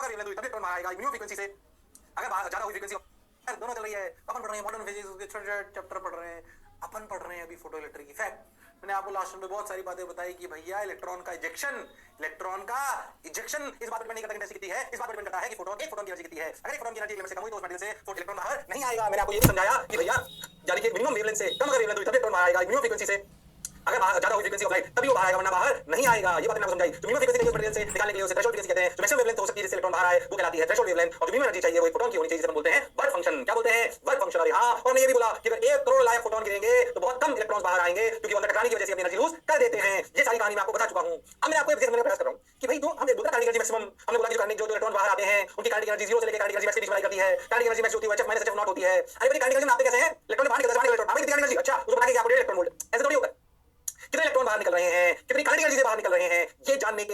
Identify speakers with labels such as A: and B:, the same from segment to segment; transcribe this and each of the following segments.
A: कम wavelength हुई तब electron बाहर आएगा न्यू फ्रीक्वेंसी से। अगर ज्यादा हुई फ्रीक्वेंसी दोनों चल रही है, अपन पढ़ रहे हैं मॉडर्न फिजिक्स के छोटे-छोटे चैप्टर पढ़ रहे हैं, अपन पढ़ रहे हैं अभी फोटो इलेक्ट्रिक इफेक्ट। मैंने आपको लास्ट में बहुत सारी बातें बताई कि भैया इलेक्ट्रॉन का इजेक्शन इस बात पर डिपेंड नहीं करता कि इंटेंसिटी कितनी है, इस बात पर डिपेंड करता है कि फोटोन एक फोटोन की एनर्जी कितनी है। अगर एक फोटोन की एनर्जी लिमिट से कम हुई तो उस मटेरियल से फोटो इलेक्ट्रॉन बाहर नहीं आएगा। मैंने आपको ये भी समझाया कि भैया यानी कि मिनिमम वेवलेंथ से कम अगर वेवलेंथ हुई तब इलेक्ट्रॉन बाहर आएगा मिनिमम फ्रीक्वेंसी से। अगर ज्यादा हुई फ्रीक्वेंसी ऑफ लाइट तभी वो बाहर आएगा वरना बाहर नहीं आएगा। ये बात मैंने आपको समझाई। तो मिनिमम फ्रीक्वेंसी मटेरियल से निकालने के लिए उसे थ्रेशोल्ड फ्रीक्वेंसी कहते हैं। जो मैक्सिमम वेवलेंथ हो सकती है जिससे इलेक्ट्रॉन बाहर आए वो कहलाती है थ्रेशोल्ड वेवलेंथ। और जो मिनिमम एनर्जी चाहिए वो फोटोन की होनी चाहिए जिसे हम बोलते हैं वर्क फंक्शन। क्या बोलते हैं? Work function. और हां और मैं ये भी बोला कि अगर 1 करोड़ लायक फोटोन गिरेंगे तो बहुत कम इलेक्ट्रॉन्स बाहर आएंगे क्योंकि वो अंदर टकराने की वजह से अपनी एनर्जी लूज कर देते हैं। ये सारी कहानी मैं आपको बता चुका हूं। अब मैं आपको एक समझाने का प्रयास कर रहा हूं कि भाई जो हमने बोला काइनेटिक एनर्जी मैक्सिमम, हमने बोला कि जो इलेक्ट्रॉन बाहर आते हैं उनकी काइनेटिक एनर्जी 0 से लेकर काइनेटिक एनर्जी मैक्स के बीच में करती है। काइनेटिक एनर्जी मैक्स होती है HF - HF नॉट होती है। अरे भाई काइनेटिक एनर्जी मापते कैसे हैं? इलेक्ट्रॉन बाहर निकलता है, इलेक्ट्रॉन बाहर निकलती है एनर्जी। अच्छा उसको बता के क्या इलेक्ट्रॉन वोल्ट ऐसे थोड़ी होता है। कितने इलेक्ट्रॉन बाहर निकल रहे हैं, कितनी काइनेटिक एनर्जी से बाहर निकल रहे हैं, ये जानने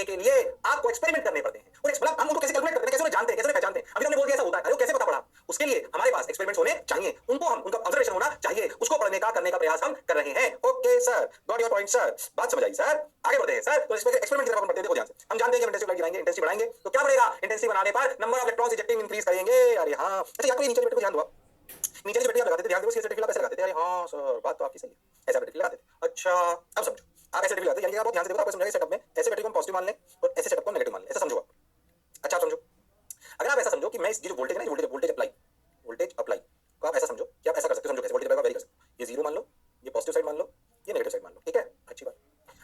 A: के लिए आपको एक्सपेरिमेंट करने पड़ते हैं। और मतलब हम उनको कैसे कैलकुलेट करते हैं, कैसे जानते हैं, कैसे पहचानते हैं? अभी हमने बोल दिया ऐसा होता है, अरे कैसे पता पड़ा? उसके लिए हमारे पास एक्सपेरिमेंट्स होने चाहिए, उनको हम उनका ऑब्जर्वेशन होना चाहिए, उसको पढ़ने का करने का प्रयास हम कर रहे हैं। Okay sir, got your point sir, बात समझ आई सर। आगे बढ़ते हैं सर। तो इसमें एक्सपेरिमेंट की तरफ हम बढ़ते हैं। देखो ध्यान से, हम जानते हैं कि इंटेंसिटी लाइट गिराएंगे, इंटेंसिटी बढ़ाएंगे तो क्या बढ़ेगा? इंटेंसिटी बढ़ाने पर number of electrons ejecting increase करेंगे। अरे हां, अच्छा या कोई नीचे बैठे को ध्यान दो, नीचे जो बैटरी आप लगाते थे ध्यान दो, इसके बैटरी कैसे लगाते थे? अरे हां सर, बात तो आपकी सही है, ऐसा बैटरी लगाते थे। अच्छा अब समझो, आप ऐसे बैटरी लगाते हैं, यानी कि आप बहुत ध्यान से देखो, आपको समझाएगा सेटअप में ऐसे बैटरी को हम पॉजिटिव मान लें और ऐसे सेटअप को नेगेटिव मान लें। ऐसा समझो आप। अच्छा आप समझो, अगर आप ऐसा समझो कि मैं इस जो वोल्टेज है ना, वोल्टेज अप्लाई को आप ऐसा समझो कि आप ऐसा कर सकते हो। समझो कैसे वोल्टेज अप्लाई वेरी कर सकते हो। ये 0 मान लो, ये पॉजिटिव साइड मान लो, ये नेगेटिव साइड मान लो, ठीक है, अच्छी बात।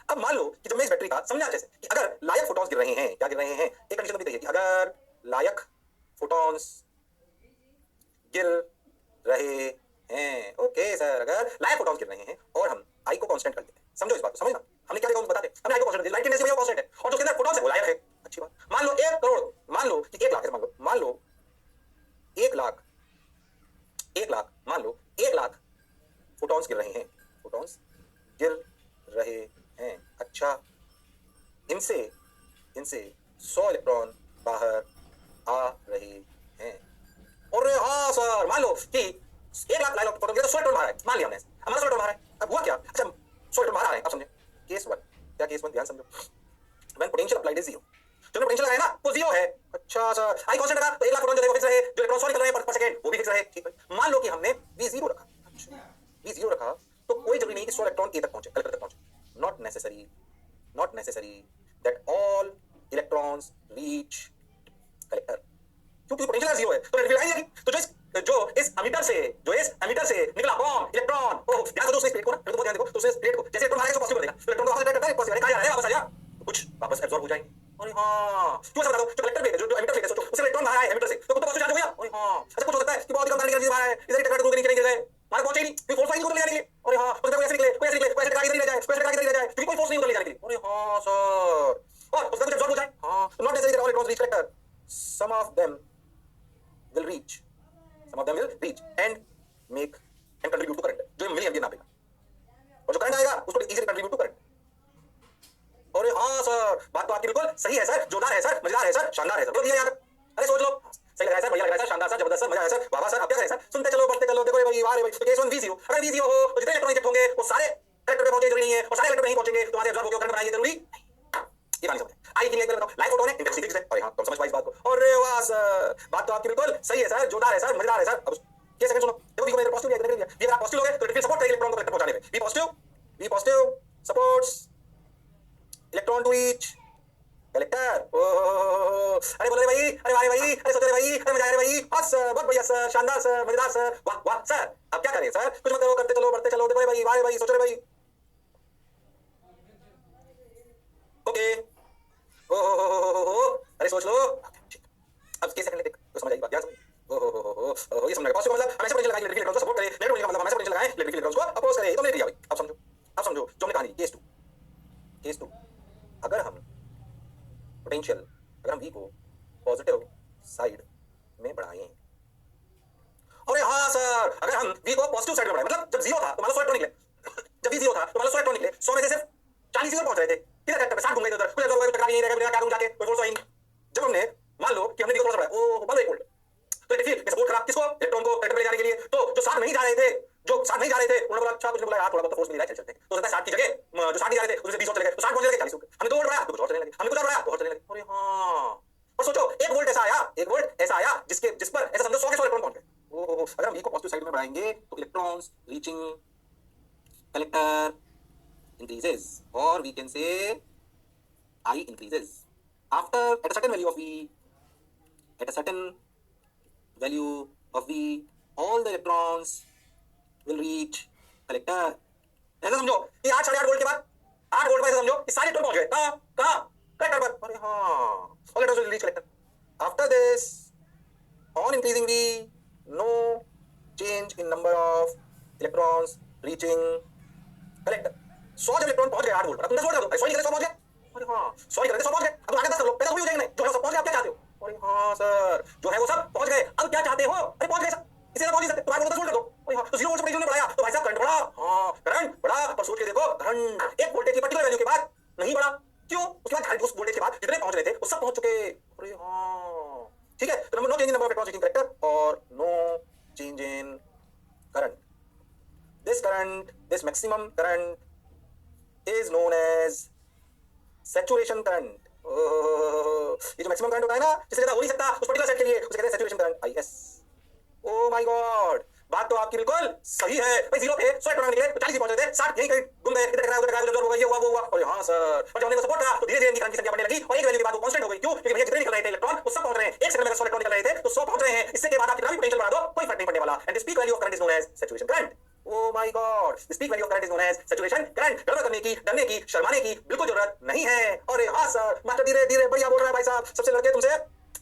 A: अब मान लो कि जब मैं इस बैटरी का समझा जैसे कि अगर लायक फोटॉन्स गिर रहे हैं, क्या गिर रहे हैं, एक कंडीशन भी कही है कि अगर लायक फोटॉन्स गिर रहे हैं, ओके सर, अगर लायक फोटॉन्स गिर रहे हैं और हम आई को कांस्टेंट कर देते हैं, समझो इस बात को, समझना हमने क्या देखा बताते हैं, हमने आई को कांस्टेंट दिया, लाइट की एनर्जी वो कांस्टेंट है और जो उसके अंदर फोटॉन्स है वो लायक है, अच्छी बात। मान लो 1 करोड़, मान लो कि 1 लाख, मान लो 1 लाख, मान लो 1 लाख फोटॉन्स गिर रहे हैं, फोटॉन्स गिर रहे हैं। अच्छा इनसे 100 इलेक्ट्रॉन बाहर आ रहे हैं। और हाँ सर, मान लो कि 1 लाख लाइट फोटोन गिरा तो 100 इलेक्ट्रॉन बाहर है, मान लिया हमने, हमारा 100 इलेक्ट्रॉन बाहर है। अब हुआ क्या? अच्छा 100 इलेक्ट्रॉन बाहर आ रहे हैं, अब समझे केस 1। क्या केस 1? ध्यान समझो, व्हेन पोटेंशियल अप्लाइड इज 0, जो पोटेंशियल लगाया ना वो 0 है। अच्छा सर, आई कांस्टेंट लगा तो 1 लाख फोटोन जो है फिक्स रहे, जो इलेक्ट्रॉन 100 निकल रहे हैं पर सेकंड वो भी फिक्स रहे, ठीक है। मान लो कि हमने v0 रखा, अच्छा v0 रखा तो कोई जरूरी नहीं कि 100 इलेक्ट्रॉन ए तक पहुंचे, कलेक्टर तक पहुंचे। Not necessary that all electrons reach collector, क्योंकि पोटेंशियल 0 है तो नेगेटिव लाइन लगी। तो जो इस एमिटर से निकला बॉम्ब इलेक्ट्रॉन, ओह ध्यान दो उस प्लेट को ना, तो बहुत ध्यान देखो, तो उस प्लेट को जैसे इलेक्ट्रॉन मारेगा तो पॉजिटिव करेगा, तो इलेक्ट्रॉन को वापस करता है पॉजिटिव, कहां जा रहा है? वापस आ जा, कुछ वापस एब्जॉर्ब हो जाएंगे। अरे हां, क्यों ऐसा बता दो, जो कलेक्टर प्लेट है, जो एमिटर प्लेट है, सोचो उससे इलेक्ट्रॉन बाहर आया एमिटर से तो पॉजिटिव चार्ज हो गया। अरे हां, ऐसा कुछ हो सकता है कि बहुत कम एनर्जी बाहर है, इधर टकरा के नीचे गिर गए, मारे पहुंचे नहीं, कोई फोर्स नहीं उधर ले जाने के लिए। अरे हां, उधर कोई ऐसे निकले, कोई टकरा के इधर ले जाए, क्योंकि कोई फोर्स नहीं उधर ले जाने के लिए। अरे हां सर, और उसका कुछ एब्जॉर्ब हो जाए। हां, not necessary that all electrons reach collector, some of them will reach and make and contribute to current, जो मिली एम्पियर नापेगा और जो करंट आएगा उसको इजीली कंट्रीब्यूट टू करंट। अरे हाँ सर, बात तो आपकी बिल्कुल सही है सर, जोरदार है सर, मजेदार है सर, शानदार है सर, तो दिया याद। अरे सोच लो, सही लग रहा है सर, बढ़िया लग रहा है सर, शानदार सर, जबरदस्त सर, मजा है सर, वाह वाह सर। अब क्या करें सर? सुनते चलो, बढ़ते चलो। देखो भाई, वाह रे भाई, तो केस 1 v0, अगर v0 हो तो जितने इलेक्ट्रॉन इजेक्ट होंगे वो सारे कलेक्टर पे पहुंचे जरूरी नहीं है, और सारे कलेक्टर नहीं पहुंचेंगे तो वहां से एब्जॉर्ब होकर करंट बनाएंगे जरूरी। ये कहानी समझ आई कि नहीं? बताओ, लाइट फोटोन है, इंटेंसिटी फिक्स है। अरे हां, तुम समझ पाई इस बात को? अरे वाह सर, बात तो आपकी बिल्कुल सही है सर, जोरदार है सर, मजेदार है सर। अब ये सेकंड सुनो, देखो वी को मेरे पॉजिटिव दिया, ये अगर आप पॉजिटिव लोगे तो इलेक्ट्रिक सपोर्ट करेगा इलेक्ट्रॉन को कलेक्टर पहुंचाने में। V positive supports electron to reach collector. अरे बोलो रे भाई, अरे वाह रे भाई, अरे सोचो रे भाई, अरे मजा आया रे भाई, बस बहुत बढ़िया सर, शानदार सर, मजेदार सर, वाह वाह सर। अब क्या करें सर? कुछ मत करो, करते चलो, बढ़ते चलो। देखो रे भाई, वाह रे भाई, सोचो रे भाई। ओके, अरे सोच लो। अब केस सेकंड देख तो समझ आई बात, ध्यान समझ। ये समझ पॉजिटिव मतलब हमेशा पोटेंशियल लगाए इलेक्ट्रिक इलेक्ट्रॉन को सपोर्ट करे, नेगेटिव मतलब हमेशा पोटेंशियल लगाए इलेक्ट्रिक इलेक्ट्रॉन को अपोज करे, तो मिल गया भाई। अब समझो जो हमने कहानी केस 2, अगर हम v को पॉजिटिव साइड में बढ़ाएं। अरे हाँ सर, अगर हम v को पॉजिटिव साइड में बढ़ाएं, मतलब जब 0 था तो मान लो 100 इलेक्ट्रॉन निकले, जब v 0 था तो मान लो 100 इलेक्ट्रॉन निकले, 100 में से सिर्फ 40 ही पहुंच रहे थे, किधर कलेक्टर पे 60 घूम गए उधर, कुछ एब्जॉर्ब टकरा नहीं रहेगा, क्या दूं जाके, कोई फोर्स आई नहीं। जब हमने मान लो कि हमने v को थोड़ा सा बढ़ाया, ओ मान लो 1 वोल्ट, तो इलेक्ट्रिक फील्ड सपोर्ट करा किसको? इलेक्ट्रॉन को कलेक्टर पे ले जाने के लिए। तो जो 60 नहीं जा रहे थे, उन्होंने बोला अच्छा, कुछ ने बोला यार थोड़ा बहुत फोर्स मिल रहा है, चलते हैं। तो 60 की जगह जो 60 नहीं जा रहे थे उससे 20 और चले गए, तो 60 पहुंचने लगे, 40 हो गए, हमने 2 और बढ़ाया तो कुछ और चलने लगे, हमने कुछ और बढ़ाया तो और चलने लगे। अरे हां, 1 वोल्ट ऐसा आया जिस पर ऐसा समझो 100 के 100 इलेक्ट्रॉन पहुंच गए। ओहो, अगर हम V को पॉजिटिव साइड में बढ़ाएंगे तो electrons reaching collector increases, or we can say I increases. After at a certain value of V, at a certain value of V, all the electrons will reach collector. ऐसा समझो कि 8 volt के बाद 8 volt पर ऐसा समझो कि सारे इलेक्ट्रॉन पहुंच गए कहां कलेक्टर पर। अरे हाँ, all electrons will reach collector. After this, on increasing V, no change in number of electrons reaching collector. 100 जब इलेक्ट्रॉन पहुंच गए 8 वोल्ट पर, अब तुम 10 वोल्ट कर दो, 100 निकले 100 पहुंच गए। अरे हाँ, 100 निकले 100 पहुंच गए, अब आगे 10 कर लो, पैसा वही हो जाएंगे। जो है सब पहुंच गए, अब क्या चाहते हो? अरे हाँ सर, जो है वो सब पहुंच गए, अब क्या चाहते हो? अरे पहुंच गए सर, इसे पहुंच नहीं सकते, तुम्हारे को 10 वोल्ट कर दो। अरे हाँ, तो 0 वोल्ट से पोटेंशियल ने बढ़ाया तो भाई साहब करंट बढ़ा। हाँ, करंट बढ़ा, पर सोच के देखो, करंट एक वोल्टेज की पर्टिकुलर वैल्यू के बाद नहीं बढ़ा। क्यों? उसके बाद उस वोल्टेज के बाद जितने पहुंच रहे थे वो सब पहुंच चुके। अरे हाँ, ठीक है, तो number no change in number of electrons reaching collector और no change in current. This maximum current is known as saturation current. ये जो मैक्सिमम करंट होता है ना, जिससे ज्यादा हो नहीं सकता उस पर्टिकुलर सेट के लिए, उसे कहते हैं saturation current, IS. Oh my God, बात तो आपकी बिल्कुल सही है भाई। 0 पे 100 इलेक्ट्रॉन निकले तो 40 पहुंच रहे थे, 60 यहीं कहीं घूम गए, इधर टकराया उधर टकराया, उधर हो गया, ये हुआ वो हुआ। और हां सर, पर जब हमने सपोर्ट करा तो धीरे धीरे करंट की संख्या बढ़ने लगी और एक वैल्यू के बाद वो कांस्टेंट हो गई। क्यों? क्योंकि भैया जितने निकल रहे थे इलेक्ट्रॉन वो सब पहुंच रहे हैं। एक सेकंड में 100 इलेक्ट्रॉन निकल रहे थे तो 100 पहुंच रहे हैं। इससे के बाद आप कितना भी पोटेंशियल बढ़ा दो कोई फर्क नहीं पड़ने वाला। And this peak value of current is known as saturation current. Oh my God! This peak value of current is known as saturation current. गड़बड़ करने की, डरने की, शर्माने की बिल्कुल जरूरत नहीं है। अरे हाँ सर, मास्टर धीरे धीरे बढ़िया बोल रहा है भाई साहब, सबसे लड़के तुमसे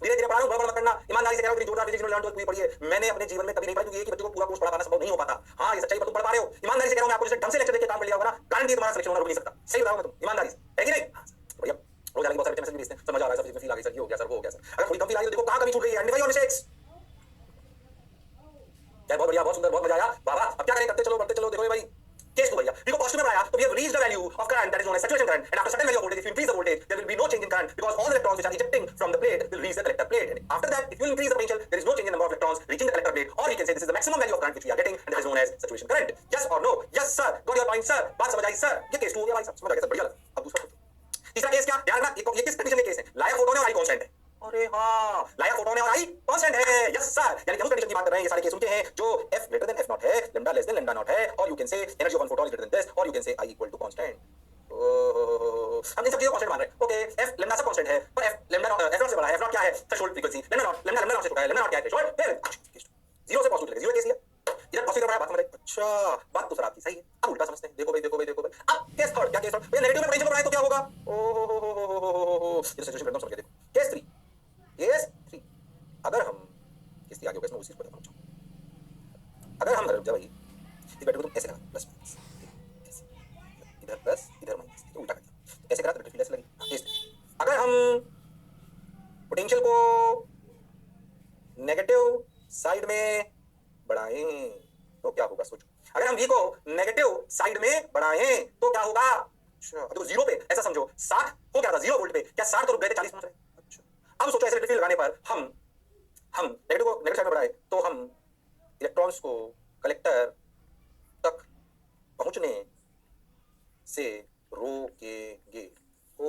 A: धीरे धीरे पढ़ा रहा हूँ, बड़ा मत करना। ईमानदारी से कह रहा हूँ, जोरदार फिजिक्स में पूरी पढ़िए। मैंने अपने जीवन में कभी नहीं पढ़ा क्योंकि एक ही बच्चे को पूरा कोर्स पढ़ा पाना संभव नहीं हो पाता। हाँ, ये सच्चाई पर तुम पढ़ पा रहे हो। ईमानदारी से कह रहा हूँ, मैं आपको जैसे ढंग से लेक्चर देके काम कर लिया होगा ना, गारंटी तुम्हारा सिलेक्शन होना रुक नहीं सकता। सही बताऊँ मैं तुम ईमानदारी से, है कि नहीं? भैया रोज आगे बहुत सारे मैसेज भेजते हैं, समझ आ रहा है, सब फील आ गई सर, ये हो गया सर, वो हो गया सर। अगर थोड़ी कम फील आई तो देखो कहाँ कमी छूट गई है, आइडेंटिफाई योर मिस्टेक्स। बहुत बढ़िया, बहुत सुंदर, बहुत मजा आया बाबा। अब क्या करें, करते चलो, बढ़ते चलो। देखो भाई, केस 2 भैया, देखो पॉजिटिव में बढ़ाया तो we have reached the value of current that is known as saturation current, and after certain value of voltage, if you increase the voltage, there will be no change in current because all the electrons which are ejecting from the plate will reach the collector plate. And after that, if you increase the potential, there is no change in number of electrons reaching the collector plate, or we can say this is the maximum value of current which we are getting, and that is known as saturation current. Yes or no? Yes sir, got your point sir, बात समझ आई sir. ये case 2 हो गया भाई साहब, समझ आ गया sir, बढ़िया लगा। अब दूसरा तीसरा केस क्या, ध्यान रखना, ये किस कंडीशन के केस है? लाया फोटोन है और आई कांस्टेंट है। अरे हाँ, लाया फोटोन है और आई कांस्टेंट है। यस सर, यानी कि उस कंडीशन की बात कर रहे हैं, ये सारे केस उनके हैं जो F greater than F naught है, lambda less than lambda naught है, और you can say energy of one photon is greater than this, or you can say I equal to constant. हम इन सब चीजों को कांस्टेंट मान रहे हैं। ओके, F lambda सब कांस्टेंट है, पर F lambda naught F naught से बड़ा है। F naught क्या है? Threshold frequency. lambda naught से छोटा है। lambda naught क्या है? थ्रेशोल्ड। फिर 0 से पॉजिटिव, 0 केस है। इधर पॉजिटिव बढ़ाया, बात समझ आई। अच्छा, बात तो सर आपकी सही है। अब उल्टा समझते हैं, देखो भाई, देखो भाई, देखो भाई। अब केस थर्ड, क्या केस थर्ड? भैया नेगेटिव में पोटेंशियल बढ़ाए तो क्या होगा? ओह, ये सिचुएशन एकदम समझ गए। देखो केस 3, केस 3, अगर हम केस 3 आगे होगा, इसमें उसी पर समझो। अगर हम जब भाई इस बैटरी को तुम ऐसे करा, प्लस माइनस, ऐसे इधर प्लस इधर माइनस, तो उल्टा कर दिया, ऐसे करा तो बैटरी ऐसे लगी। केस 3, अगर हम पोटेंशियल को नेगेटिव साइड में बढ़ाएं तो क्या होगा? सोचो, अगर हम V को नेगेटिव साइड में बढ़ाएं तो क्या होगा? अच्छा, तो 0 पे ऐसा समझो 60 हो गया था, 0 वोल्ट पे क्या 60 तो रुक गए थे, 40 पहुंच रहे। अच्छा, अब सोचो ऐसे इलेक्ट्रिक फील्ड लगाने पर हम नेगेटिव को नेगेटिव साइड में बढ़ाए तो हम इलेक्ट्रॉन्स को कलेक्टर तक पहुंचने से रोकेंगे। हो,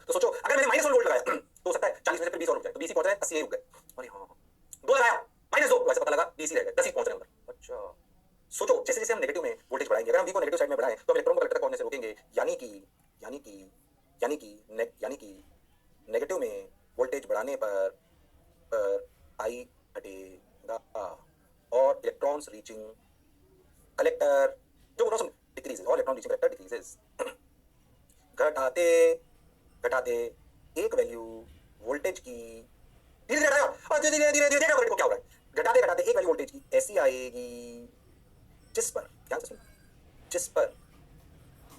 A: तो सोचो अगर मैंने -1 वोल्ट लगाया तो हो सकता है 40 में से फिर 20 और रुक जाए, तो 20 ही पहुंच रहे हैं, 80 ही रुक गए। अरे हाँ, 2 लगाया -2, वैसे पता लगा 20 ही रह गए, 10 ही पहुंच रहे हैं उधर। अच्छा, सोचो जैसे जैसे हम नेगेटिव में वोल्टेज बढ़ाएंगे, अगर हम V को नेगेटिव साइड में बढ़ाएं तो हम इलेक्ट्रॉन को कलेक्टर तक पहुंचने से रोकेंगे, यानी कि नेगेटिव में वोल्टेज बढ़ाने पर I घटेगा और इलेक्ट्रॉन्स रीचिंग कलेक्टर जो बोलो सुन डिक्रीजेस, और इलेक्ट्रॉन रीचिंग कलेक्टर डिक्रीजेस। घटाते एक वैल्यू वोल्टेज की धीरे धीरे देखो क्या हो रहा है। घटाते एक वैल्यू वोल्टेज की ऐसी आएगी जिस पर, ध्यान से सुन, जिस पर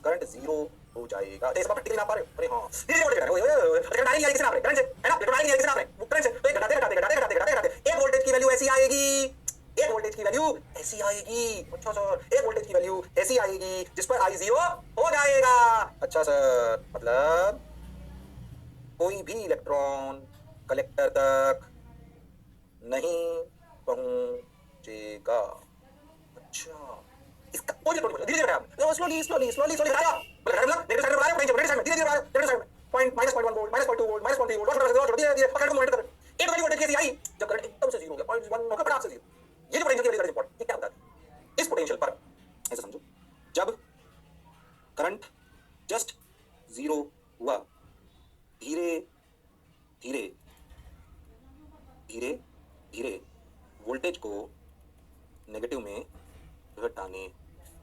A: करंट 0 हो जाएगा। तो इस पर प्रैक्टिकली ना पा रहे हो? अरे हाँ, धीरे वोल्टेज घटा रहे हो, करंट आएगी किससे नाप रहे? करंट से, है ना? इलेक्ट्रॉन आएगी किससे नाप रहे? वो करंट से। तो घटाते एक वोल्टेज की वैल्यू ऐसी आएगी, एक वोल्टेज की वैल्यू ऐसी आएगी। अच्छा सर, एक वोल्टेज की वैल्यू ऐसी आएगी जिस पर I 0 हो जाएगा। अच्छा सर, मतलब कोई भी इलेक्ट्रॉन कलेक्टर तक नहीं पहुंचेगा। अच्छा, इसका कोई इलेक्ट्रॉन धीरे धीरे बढ़ाया, स्लोली बढ़ाया, नेगेटिव साइड में बढ़ाया, पोटेंशियल धीरे धीरे बढ़ाया, नेगेटिव साइड में पॉइंट -0.1 वोल्ट, -0.2 वोल्ट, -0.3 वोल्ट, धीरे धीरे पकड़ को मॉनिटर कर। एक वैल्यू केस आई जब करंट एकदम से जीरो हो गया, 0.1 होकर फटाक से जीरो। ये जो पोटेंशियल की वैल्यू इंपॉर्टेंट, ये क्या बताती है? इस पोटेंशियल पर ऐसे समझो, जब करंट जस्ट जीरो हुआ, धीरे धीरे धीरे धीरे वोल्टेज को नेगेटिव में घटाने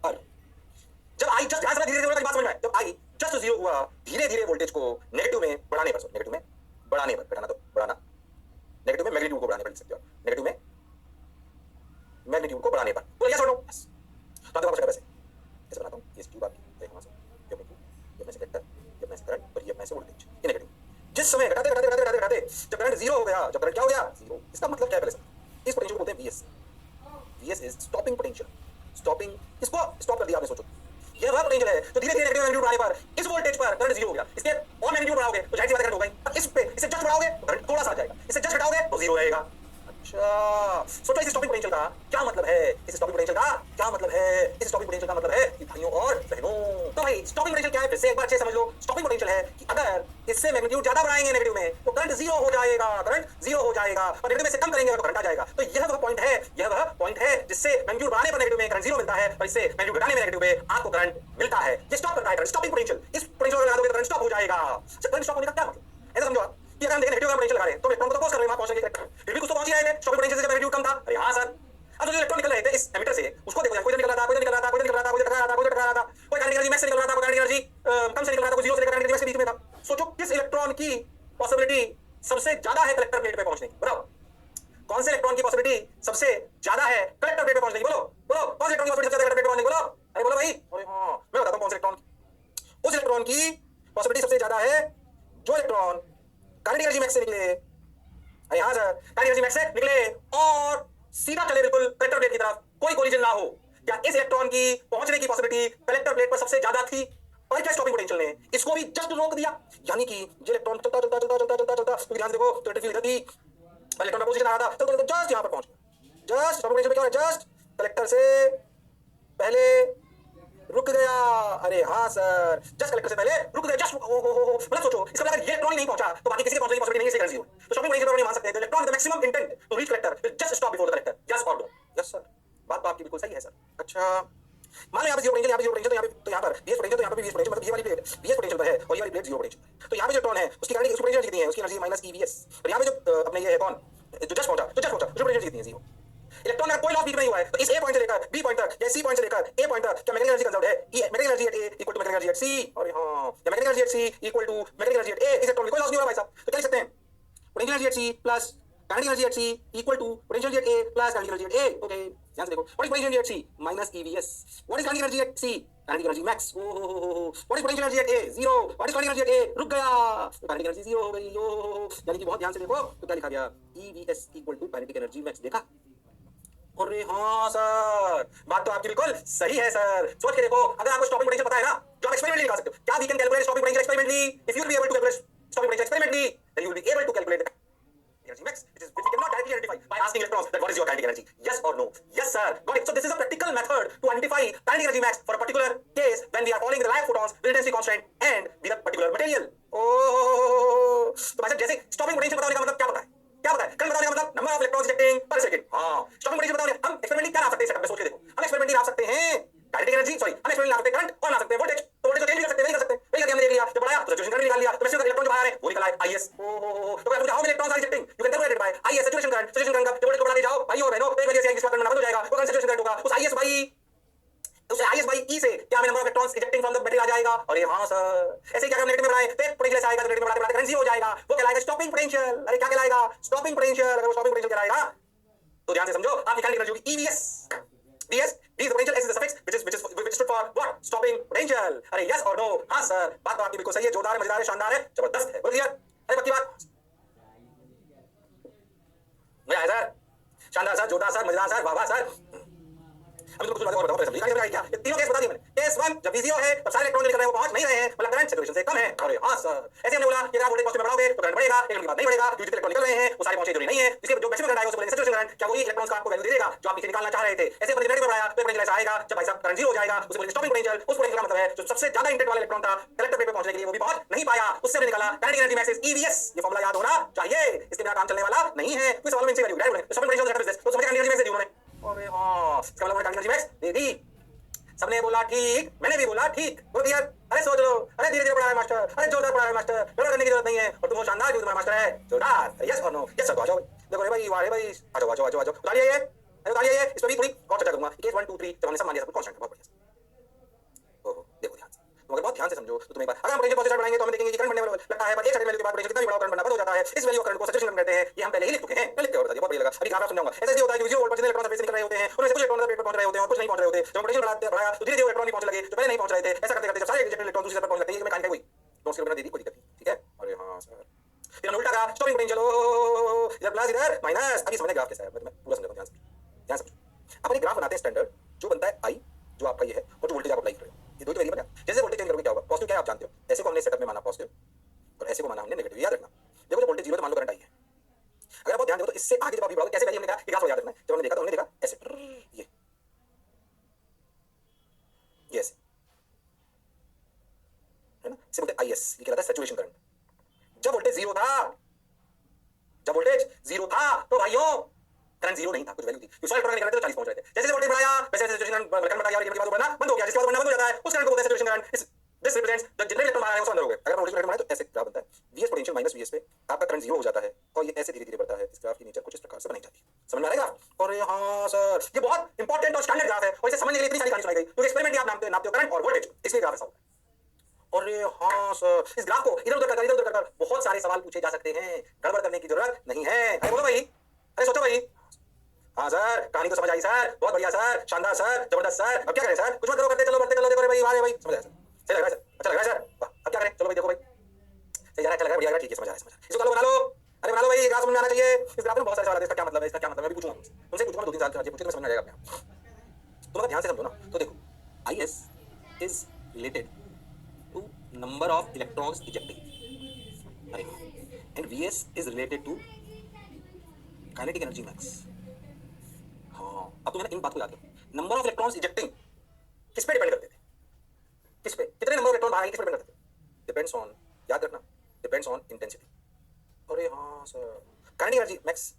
A: पर, जब आई जस्ट, ध्यान से धीरे धीरे बात समझ में आए, जब आई जस्ट जीरो हुआ, धीरे धीरे वोल्टेज को नेगेटिव में बढ़ाने पर, नेगेटिव में बढ़ाने पर, घटाना तो बढ़ाना, नेगेटिव में मैग्नीट्यूड को बढ़ाने पर लिख सकते हो, नेगेटिव में मैग्नीट्यूड को बढ़ाने पर, तो यस और नो? तो आपको पता है कैसे बनाता हूं, ये ट्यूब आपकी देखो से, ये अपनी ट्यूब, ये में से वेक्टर, ये में से करंट और ये में से वोल्टेज, ये नेगेटिव। जिस समय घटाते घटाते घटाते घटाते जब करंट जीरो हो गया, जब करंट क्या हो गया, जीरो, इसका मतलब क्या है पहले से, इस पोटेंशियल को बोलते हैं VS. VS is stopping potential, stopping, इसको स्टॉप कर दिया आपने, सोचो ये वह पोटेंशियल है तो धीरे धीरे नेगेटिव मैग्नीट्यूड बढ़ाने पर इस वोल्टेज पर करंट जीरो हो गया, इसके और मैग्नीट्यूड बढ़ाओगे तो जाहिर सी बात है करंट होगा ही, इस पे इसे जस्ट बढ़ाओगे तो करंट थोड़ा सा आ जाएगा, इसे जस्ट घटाओगे तो जीरो रहेगा। अच्छा, सोचो इस स्टॉपिंग पोटेंशियल का क्या मतलब है, इस स्टॉपिंग पोटेंशियल का क्या मतलब है, इस स्टॉपिंग पोटेंशियल का मतलब है कि भाइयों और बहनों, तो भाई स्टॉपिंग पोटेंशियल क्या है, फिर से एक बार अच्छे समझ लो। स्टॉपिंग पोटेंशियल है कि अगर इससे मैग्नीट्यूड ज्यादा बढ़ाएंगे नेगेटिव में तो करंट जीरो हो जाएगा, करंट जीरो हो जाएगा, और नेगेटिव में से कम करेंगे तो करंट आ जाएगा। तो यह वह पॉइंट है, यह वह पॉइंट है जिससे मैग्नीट्यूड बढ़ाने पर नेगेटिव में करंट जीरो मिलता है और इससे मैग्नीट्यूड घटाने में नेगेटिव में आपको करंट मिलता है। ये स्टॉप करता है करंट, स्टॉपिंग पोटेंशियल। इस पोटेंशियल को लगा दोगे तो करंट स्टॉप हो जाएगा। करंट स्टॉप होने का क्या मतलब, ऐसा समझो आप कि अगर हम देखें नेगेटिव का पोटेंशियल लगा रहे हैं तो इलेक्ट्रॉन को तो क्रॉस कर रहे हैं, वहां पहुंचने के लिए फिर भी कुछ तो पहुंच ही रहे थे, स्टॉपिंग पोटेंशियल से जब मैग्नीट्यूड कम था। अरे हां सर, अब जो इलेक्ट्रॉन निकल रहे थे इस एमिटर से, उसको देखो, कोई निकल रहा था, कोई निकल रहा था, कोई निकल रहा था, कोई टकरा रहा था, कोई टकरा रहा था, कोई काइनेटिक एनर्जी मैक्स से निकल रहा था, कोई काइनेटिक एनर्जी कम से निकल रहा था, कोई जीरो से लेकर काइनेटिक मैक्स के बीच में था। सोचो किस इलेक्ट्रॉन की पॉसिबिलिटी सबसे ज्यादा है कलेक्टर प्लेट पे पहुंचने की, बताओ कौन से इलेक्ट्रॉन की पॉसिबिलिटी सबसे ज्यादा है कलेक्टर प्लेट पे पहुंचने की, बोलो बोलो कौन से इलेक्ट्रॉन की पॉसिबिलिटी सबसे ज्यादा कलेक्टर प्लेट पे पहुंचने की, बोलो, अरे बोलो भाई। अरे हां, मैं बताता हूं कौन से इलेक्ट्रॉन, उस इलेक्ट्रॉन की पॉसिबिलिटी सबसे ज्यादा है जो इलेक्ट्रॉन काइनेटिक एनर्जी मैक्स से निकले। अरे हाँ सर, काइनेटिक एनर्जी मैक्स से निकले और सीधा चले बिल्कुल कलेक्टर प्लेट की तरफ, कोई कोलिजन ना हो। क्या इस इलेक्ट्रॉन की पहुंचने की पॉसिबिलिटी कलेक्टर प्लेट पर सबसे ज्यादा थी? और क्या स्टॉपिंग पोटेंशियल ने इसको भी जस्ट रोक दिया, यानी कि ये इलेक्ट्रॉन चलता चलता चलता चलता चलता चलता, तो ध्यान से देखो तो इधर थी, इलेक्ट्रॉन का पोजीशन आ रहा था, तो जस्ट यहां पर पहुंच गया। जस्ट स्टॉपिंग पोटेंशियल क्या हो रहा है, जस्ट कलेक्टर से पहले रुक गया। अरे हाँ सर, जस्ट कलेक्टर से पहले रुक गया, जस्ट मतलब सोचो इसका मतलब अगर ये इलेक्ट्रॉन ही नहीं पहुंचा तो बाकी किसी के पहुंचने की पॉसिबिलिटी नहीं है, इसलिए जीरो। तो स्टॉपिंग पोटेंशियल पर नहीं मान सकते हैं electron the maximum intent to reach collector will just stop before the collector, yes और नो? यस सर, बात तो आपकी बिल्कुल सही है सर। अच्छा, मान लो यहाँ पे जीरो पोटेंशियल, यहाँ पे जीरो पोटेंशियल, तो यहाँ पे तो यहाँ पर बीएस पोटेंशियल, तो यहाँ पे भी बीएस पोटेंशियल, मतलब ये वाली प्लेट बीएस पोटेंशियल पर है और ये वाली प्लेट जीरो पोटेंशियल। तो यहाँ पे जो इलेक्ट्रॉन है उसकी करंट, उसकी पोटेंशियल कितनी है, उसकी एनर्जी माइनस ईवीएस। और यहाँ पे जो अपने ये है कौन जो जस्ट पहुंचा, जो पोटेंशियल कितनी है, जीरो। इलेक्ट्रॉन का कोई लॉस बीच में नहीं हुआ है, तो इस ए पॉइंट से लेकर बी पॉइंट तक या सी पॉइंट से लेकर ए पॉइंट तक क्या मैग्नेटिक एनर्जी कंजर्व्ड है? ये magnetic energy at A equal to magnetic energy at C. और हां, या magnetic energy at C equal to magnetic energy at A, इस इलेक्ट्रॉन में कोई लॉस नहीं हो रहा भाई साहब। तो क्या लिख सकते हैं, potential energy at C plus kinetic energy at C equal to potential energy at A plus kinetic energy at A. Okay, ध्यान से देखो, what is potential energy at C minus EVS, what is kinetic energy at C, kinetic energy max, what is potential energy at A, zero, what is kinetic energy at A, रुक गया, kinetic energy zero हो गई, यानी कि बहुत ध्यान से देखो तो क्या लिखा गया, EVS equal to kinetic energy max. देखा? अरे हाँ सर, बात तो आपकी बिल्कुल सही है सर। सोच के देखो, अगर आपको स्टॉपिंग पोटेंशियल पता है ना तो आप एक्सपेरिमेंटली निकाल सकते हो। क्या we can calculate stopping potential experimentally? If you will be able to calculate stopping potential experimentally then you will be able to calculate energy max, which we cannot directly identify by asking electrons that what is your kinetic energy, yes or no? Yes sir, got it. So this is a practical method to identify kinetic energy max for a particular case when we are following the light photons with density constant and with a particular material. Oh, तो भाई साहब जैसे stopping potential बताने का मतलब क्या बताए, क्या बताए, करंट बताने का मतलब नंबर ऑफ इलेक्ट्रॉन्स इजेक्टिंग पर सेकंड। हां, स्टॉपिंग पोटेंशियल बताने हम एक्सपेरिमेंटली क्या नाप सकते हैं, सेटअप में सोच के देखो, हम एक्सपेरिमेंटली नाप सकते हैं काइनेटिक एनर्जी, सॉरी हम एक्सपेरिमेंटली नाप सकते हैं करंट और नाप सकते हैं वोल्टेज। तो वोल्टेज को चेंज भी कर सकते हैं, नहीं कर सकते, वही करके हमने देख लिया, जब बढ़ाया तो सैचुरेशन करंट निकाल लिया, तो मैक्सिमम इलेक्ट्रॉन जो बाहर है वो निकला है आईएस। तो क्या how many electrons are ejecting, you can calculate it by IS saturation current. Saturation current का वोल्टेज को बढ़ाते जाओ भाइयों बहनों, तो एक वजह से आईएस करंट बंद हो जाएगा, वो करंट सैचुरेशन करंट होगा, उस आईएस बाई उस आईएस बाई ई से क्या हमें number of electrons ejecting from the material आ जाएगा। और ये हां सर, ऐसे ही क्या हम नेगेटिव में बढ़ाए तो पोटेंशियल ऐसा आएगा, तो नेगेटिव में बढ़ाते बढ़ाते करंट जीरो हो जाएगा, वो कहलाएगा स्टॉपिंग पोटेंशियल। अरे क्या कहलाएगा, स्टॉपिंग पोटेंशियल। अगर वो स्टॉपिंग पोटेंशियल कहलाएगा तो ध्यान से समझो, आपकी काइनेटिक एनर्जी होगी EVS, ds d is the potential, s is the suffix which stood for what, stopping potential। अरे yes और no? हाँ सर, बात तो आपकी बिल्कुल सही है, जोरदार है, मजेदार है, शानदार है, जबरदस्त है, बोल दिया। अरे पक्की बात, मजा आया सर, शानदार सर, जोरदार सर, मजेदार सर, वाह वाह सर। अभी तो कुछ बातें और बताओ, क्या ये तीनों केस बता दिए मैंने, केस 1 जब V0 है तब सारे इलेक्ट्रॉन जो निकल रहे हैं वो पहुंच नहीं रहे हैं, मतलब करंट सैचुरेशन से कम है। अरे हां सर, ऐसे हमने बोला कि अगर वोल्टेज पॉजिटिव में बढ़ाओगे तो करंट बढ़ेगा, लेकिन बात नहीं बढ़ेगा क्योंकि जितने इलेक्ट्रॉन निकल रहे हैं वो सारे पहुंचे जरूरी नहीं है। इसलिए जो मैक्सिमम करंट आएगा उसको बोलेंगे सैचुरेशन करंट। क्या वही इलेक्ट्रॉन्स का आपको वैल्यू दे देगा जो आप नीचे निकालना चाह रहे थे? ऐसे अपने नेगेटिव बढ़ाया तो पोटेंशियल ऐसा आएगा जब भाई साहब करंट 0 हो जाएगा उसे बोलेंगे स्टॉपिंग पोटेंशियल। उस पोटेंशियल का मतलब है जो सबसे ज्यादा इंटेंट वाला इलेक्ट्रॉन था कलेक्टर प्लेट पे पहुंचने के लिए वो भी पहुंच नहीं पाया, उससे हमने निकाला kinetic energy max is EVS। ये फार्मूला याद होना चाहिए, इसके बिना काम चलने वाला नहीं है। कोई सवाल में इनसे वैल्यू डायरेक्ट स्टॉपिंग पोटेंशियल तो समझ काइनेटिक एनर्जी मैक्स दे दी उन्होंने। अरे हां, इसका मतलब काइनेटिक एनर्जी मैक्स दे दी। सबने बोला ठीक, मैंने भी बोला ठीक, बोल दिया। अरे सोच लो, अरे धीरे धीरे पढ़ा है मास्टर, अरे जोरदार पढ़ा है मास्टर, जोरदार करने की जरूरत नहीं है और तुम वो शानदार जो तुम्हारा मास्टर है जोरदार। यस और नो? Yes sir. आ जाओ देखो रे भाई, वाह भाई, आ जाओ आ जाओ आ जाओ, उतारिए ये, अरे उतारिए ये। इस पर भी थोड़ी और चर्चा करूंगा। केस 1 2 3 जब हमने सब मान लिया सब कांस्टेंट है, बहुत बढ़िया। ओहो देखो ध्यान से, तुम अगर बहुत ध्यान से समझो तो तुम्हें एक बार अगर हम पोटेंशियल पॉजिटिव बढ़ाएंगे तो हम देखेंगे कि करंट बनने वाला लगता है, पर एक सेकंड वैल्यू के बाद पोटेंशियल कितना भी बढ़ाओ करंट बनना बंद हो जाता है। इस वैल्यू करंट को सैचुरेशन करंट कहते हैं। ये हम पहले ही लिख चुके हैं, मैं लिखते और बता दिया, बहुत बढ़िया लगा। अभी ग्राफ समझाऊंगा। ऐसे ही होता है कि 0 वोल्ट पर जितने इलेक्ट्रॉन सरफेस से निकल रहे होते हैं उनमें से कुछ इलेक्ट्रॉन प्लेट पर पहुंच रहे होते हैं और कुछ नहीं पहुंच रहे होते। जब पोटेंशियल बढ़ाया तो धीरे धीरे इलेक्ट्रॉन भी पहुंचने लगे जो पहले नहीं पहुंच रहे थे। ऐसा करते करते जब सारे रिजेक्टेड इलेक्ट्रॉन दूसरी तरफ पहुंच लगते हैं, ये मैकेनिक है कोई नोट्स के बिना दे दी, कोई दिक्कत नहीं, ठीक है। अरे हां सर, फिर हमने उल्टा कहा स्टॉपिंग पोटेंशियल, ओ इधर प्लस इधर माइनस। अभी समझने ग्राफ कैसा है, मैं पूरा समझाऊंगा, ध्यान से ध्यान समझो। अपन एक ग्राफ बनाते हैं स्टैंडर्ड, जो बनता है I जो आपका ये है और जो वोल्टेज आप अप्लाई कर रहे हो, ये दो ही वेरिएबल है। जैसे वोल्टेज चेंज करोगे क्या होगा, पॉजिटिव क्या है आप जानते हो, ऐसे को हमने सेटअप में माना पॉजिटिव और ऐसे को माना हमने नेगेटिव, याद रखना। देखो जब वोल्टेज 0 तो मान लो करंट I है। अगर आप बहुत ध्यान दो तो इससे आगे जब आप बढ़ोगे कैसे वैल्यू हमने कहा ये ग्राफ याद रखना है। जब हमने देखा तो हमने देखा ऐसे ये ऐसे है ना, इसे बोलते हैं IS, ये कहलाता है सैचुरेशन करंट। जब वोल्टेज 0 था, जब वोल्टेज 0 था तो भाइयों करंट 0 नहीं था, कुछ वैल्यू थी। तो 100 इलेक्ट्रॉन निकल रहे थे तो 40 पहुंच रहे थे। जैसे बढ़ोतरी बढ़ाया वैसे सैचुरेशन करंट बढ़ गया और ये बाद बढ़ना बंद हो गया, जिसके बाद बढ़ना बंद हो जाता है उस करंट को बोलते हैं saturation current. This represents the जितने इलेक्ट्रॉन बाहर आए वो अंदर हो गए। अगर वोल्टेज बढ़ाए तो ऐसे ग्राफ बनता है, VS पोटेंशियल माइनस VS पे आपका करंट 0 हो जाता है और ये ऐसे धीरे-धीरे बढ़ता है। इस ग्राफ की नेचर कुछ इस प्रकार से बनाई जाती है, समझ में आ रहा है ग्राफ? और हां सर, ये बहुत इंपॉर्टेंट और स्टैंडर्ड ग्राफ है और इसे समझने के लिए इतनी सारी कहानी सुनाई गई क्योंकि एक्सपेरिमेंट ही आप नापते हो करंट और वोल्टेज, इसलिए ग्राफ ऐसा होता है। अरे हां सर, इस ग्राफ को इधर-उधर कर बहुत सारे सवाल पूछे जा सकते हैं, गड़बड़ करने की जरूरत नहीं है। अरे बोलो भाई, अरे सोचो भाई। हाँ सर, कहानी तो समझ आई सर, बहुत बढ़िया सर, शानदार सर, जबरदस्त सर। अब क्या करें सर, कुछ मत करो, करते चलो बढ़ते चलो। देखो रे भाई, वाह भाई, समझ आया सर, सही लग रहा है सर, अच्छा लग रहा है सर, वाह। अब क्या करें, चलो भाई देखो भाई, सही जा रहा है, अच्छा लग रहा है, बढ़िया, ठीक है, समझ आ रहा है, समझ आ रहा है। इसको चलो बना लो, अरे बना लो भाई, ग्राफ समझ में आना चाहिए। इस ग्राफ में बहुत सारे सवाल है, इसका क्या मतलब है, इसका क्या मतलब है, मैं भी पूछूंगा तुमसे पूछूंगा 2-3 साल के बाद, पूछे तो समझ में आ जाएगा अपने आप। तुम अगर ध्यान से समझो ना तो देखो IS is related to number of electrons ejecting, अरे and VS is related to kinetic energy max. हाँ, अब तुम्हें इन बात को याद रखो। नंबर ऑफ इलेक्ट्रॉन्स इजेक्टिंग किस पे डिपेंड करते थे, किस पे, कितने नंबर ऑफ इलेक्ट्रॉन बाहर आएंगे किस पे डिपेंड करते थे, डिपेंड्स ऑन, याद रखना, डिपेंड्स ऑन इंटेंसिटी। अरे हाँ sir, kinetic energy max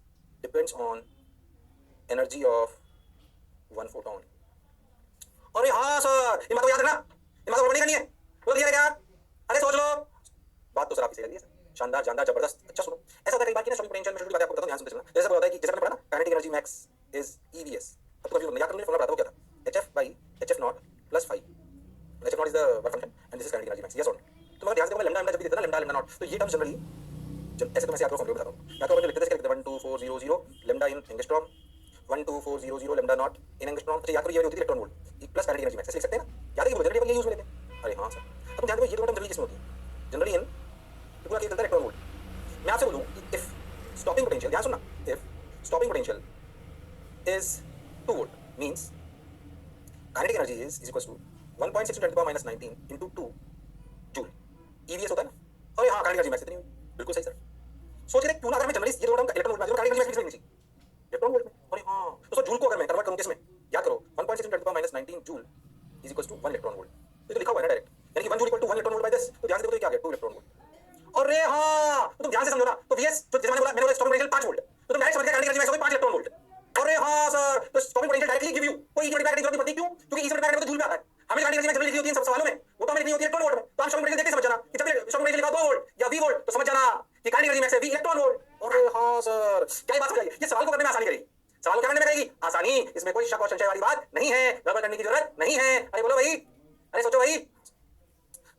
A: depends on energy of one photon. अरे हाँ सर, इन बात को याद रखना, इन बात को नहीं करनी है, बोल दिया क्या? अरे सोच लो, बात तो सर आपकी सही लगी है सर, शानदार जानदार जबरदस्त। अच्छा सुनो, ऐसा होता है कई बार कि ना स्टॉपिंग पोटेंशियल में छोटी बात आपको बताता हूं, ध्यान से सुनना। जैसे होता है कि जैसे मैंने पढ़ा ना kinetic energy max is EVS। अब तो कभी याद करने फॉर्मूला बताता हूं क्या था, HF/HF0 + 5। HF0 is the work function and this is kinetic energy max, yes और नो? तो मैं ध्यान से लैम्डा लैम्डा जब भी देता ना, लैम्डा लैम्डा नॉट, तो ये टर्म जनरली जब ऐसे तो मैं आपको फॉर्मूला बताता हूं, या तो अपन लिखते थे 12400 lambda in angstrom, 12400 lambda not in angstrom. तो याद करो ये होती है electron volt plus kinetic energy max, लिख सकते हैं ना, याद है कि जनरली अपन ये यूज में लेते हैं। अरे हां सर, अब तुम ध्यान दो ये दोनों टर्म जनरली किसमें होती है, जनरली इन पूरा केस चलता है इलेक्ट्रॉन वोल्ट। मैं आपसे बोलूं कि इफ स्टॉपिंग पोटेंशियल, ध्यान सुनना, if stopping potential is 2 volt means kinetic energy is equal to 1.6 × 10⁻19 × 2 joule. EVS होता है ना। अरे हाँ, काइनेटिक एनर्जी मैक्स इतनी हुई, बिल्कुल सही सर। सोच रहे क्यों ना अगर मैं जनरली ये दोनों टर्म इलेक्ट्रॉन वोल्ट में काइनेटिक एनर्जी मैक्स लिखनी चाहिए इलेक्ट्रॉन वोल्ट में। अरे हाँ, तो जूल को अगर मैं कन्वर्ट करूं किसमें, याद करो 1.6 × 10⁻19 joule is equal to 1 electron volt. तो लिखा हुआ है ना डायरेक्ट, यानी कि 1 joule equal to 1 electron volt by this. तो ध्यान से देखो तो क्या आ गया, 2 इलेक्ट्रॉन वोल्ट। अरे हाँ, तो तुम ध्यान से समझो ना, तो VS जो जैसे मैंने बोला स्टॉपिंग पोटेंशियल 5 वोल्ट, तो तुम डायरेक्ट समझ गए काइनेटिक एनर्जी मैक्स हो गई 5 इलेक्ट्रॉन वोल्ट। अरे हाँ सर, तो stopping potential directly give you, कोई इक्वल की जरूरत नहीं पड़ती, क्यों? क्योंकि इस ब्रैकेट में तो जूल में आता है। हमें काइनेटिक एनर्जी मैक्स लिखी होती है इन सब सवालों में, वो तो हमें लिखनी होती है इलेक्ट्रॉन वोल्ट में। तो आप स्टॉपिंग पोटेंशियल देख के समझ जाना कि जब स्टॉपिंग पोटेंशियल लिखा 2 वोल्ट या V वोल्ट तो समझ जाना कि काइनेटिक एनर्जी मैक्स है V इलेक्ट्रॉन वोल्ट। अरे हाँ सर, क्या बात समझ आई? ये सवाल को करने में आसानी करेगी, सवाल को क्या करने में करेगी आसानी, इसमें कोई शक और संशय वाली बात नहीं है, गड़बड़ करने की जरूरत नहीं है। अरे बोलो भाई, अरे सोचो भाई,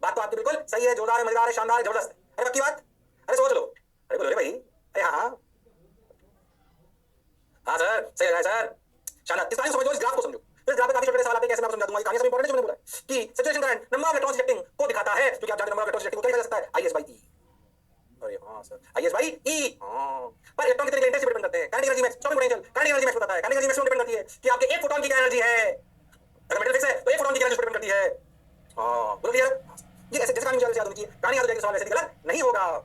A: बात तो आपकी बिल्कुल सही है, जोरदार है, मजेदार है, शानदार है, जबरदस्त है। अरे पक्की बात, अरे सोच लो, अरे बोलो रे भाई, अरे हाँ हाँ हाँ सर, सही लग रहा है सर, शानदार। इस कहानी को समझो, इस ग्राफ को समझो। इस ग्राफ में काफी छोटे सवाल आते हैं, कैसे मैं समझा दूंगा। ये कहानी सब इंपॉर्टेंट है जो मैंने बोला है कि saturation current number of electrons ejecting को दिखाता है, क्योंकि आप जानते हैं नंबर ऑफ इलेक्ट्रॉन्स इजेक्टिंग को क्या लिखा जाता है, IS/E। अरे हाँ सर, IS/E। हाँ, पर इलेक्ट्रॉन कितने इंटेंसिटी डिपेंड करते हैं, kinetic energy max, stopping potential kinetic energy max बताता है। काइनेटिक एनर्जी मैक्स डिपेंड करती है कि आपके एक फोटॉन की क्या एनर्जी है। अगर मेटल फिक्स है तो एक फोटोन की एनर्जी डिपेंड करती है। हाँ बोलो क्लियर? ये ऐसे जैसे कहानी मुझे याद होनी चाहिए, कहानी याद हो जाएगी, सवाल ऐसे गलत नहीं होगा।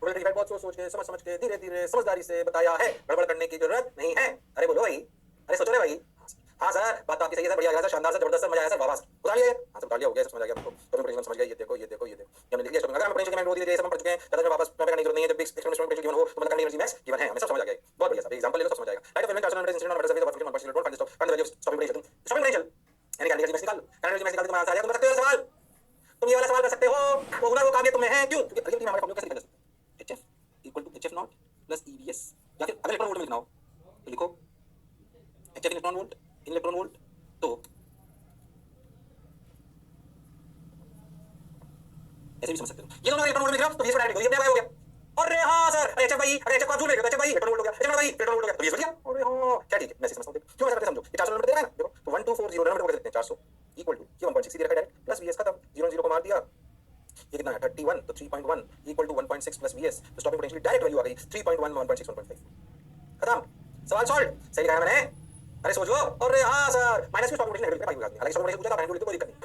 A: बहुत सोच सोच के समझ के धीरे धीरे समझदारी से बताया है, गड़बड़ करने की जरूरत नहीं है। अरे बोलो भाई, अरे सोचो रे भाई। हाँ सर, बात तो आपकी सही है सर, बढ़िया सर, शानदार सर, जबरदस्त सर, मजा आया सर, वाह सर, बता लिए। हाँ सर बता लिया, हो गया, समझ आ गया हमको, तो पोटेंशियल समझ गया, ये देखो ये देखो ये देखो, हमने लिख लिया। अगर हम पोटेंशियल में ये सब हम पढ़ चुके हैं, ज्यादा वापस करने की जरूरत नहीं है। जब भी एक्सपेरिमेंट पोटेंशियल गिवन हो तो मतलब करंट एनर्जी मैक्स गिवन है, हमें सब समझ आ गया। बहुत बढ़िया सर, एग्जांपल ले लो तो समझ आएगा। Right of element transfer incident on metal surface of 1.6 electron find the value of stopping potential. Stopping potential यानी करंट एनर्जी मैक्स निकाल लो, करंट एनर्जी मैक्स निकाल के तुम्हारा आंसर आ जाएगा। तुम कर सकते हो सवाल, तुम ये वाला सवाल कर सकते हो, वो हुनर वो काबिलियत तुम्हें है। क्यों? क्योंकि रियल हमारे फॉर्मूला कैसे निकल सकते हैं? HF equal to HF not plus EVS, या फिर अगर इलेक्ट्रॉन वोल्ट में लिखना हो तो लिखो HF इलेक्ट्रॉन वोल्ट इन इलेक्ट्रॉन वोल्ट, तो ऐसे भी समझ सकते हो। ये दोनों इलेक्ट्रॉन वोल्ट में लिख रहा हूं तो VS को डायरेक्ट लिखो, ये अपने आप हो गया। अरे हाँ सर, अरे HF भाई, अरे HF को आप झूठ लिख रहे हो तो HF भाई इलेक्ट्रॉन वोल्ट हो गया, HF भाई इलेक्ट्रॉन वोल्ट हो गया, तो VS बन गया। अरे हाँ क्या ठीक है, मैं समझता हूं। क्यों ऐसा करते समझो, ये 400 नंबर दे रहा है ना, देखो तो 1240 नंबर को लिखते हैं 400 इक्वल टू ये 1.6 दे रखा है डायरेक्ट, प्लस VS खत्म, 0 0 को मार दिया, ये कितना है 31, तो 3.1 इक्वल टू 1.6 प्लस VS, तो स्टॉपिंग पोटेंशियल डायरेक्ट वैल्यू आ गई 3.1 1.6 1.5, खत्म, सवाल सॉल्व। सही लिखा है मैंने? अरे सोचो। अरे हाँ सर, माइनस में स्टॉपिंग पोटेंशियल नेगेटिव लिखा है, हालांकि स्टॉपिंग पोटेंशियल पूछा था, मैंने कोई दिक्कत नहीं।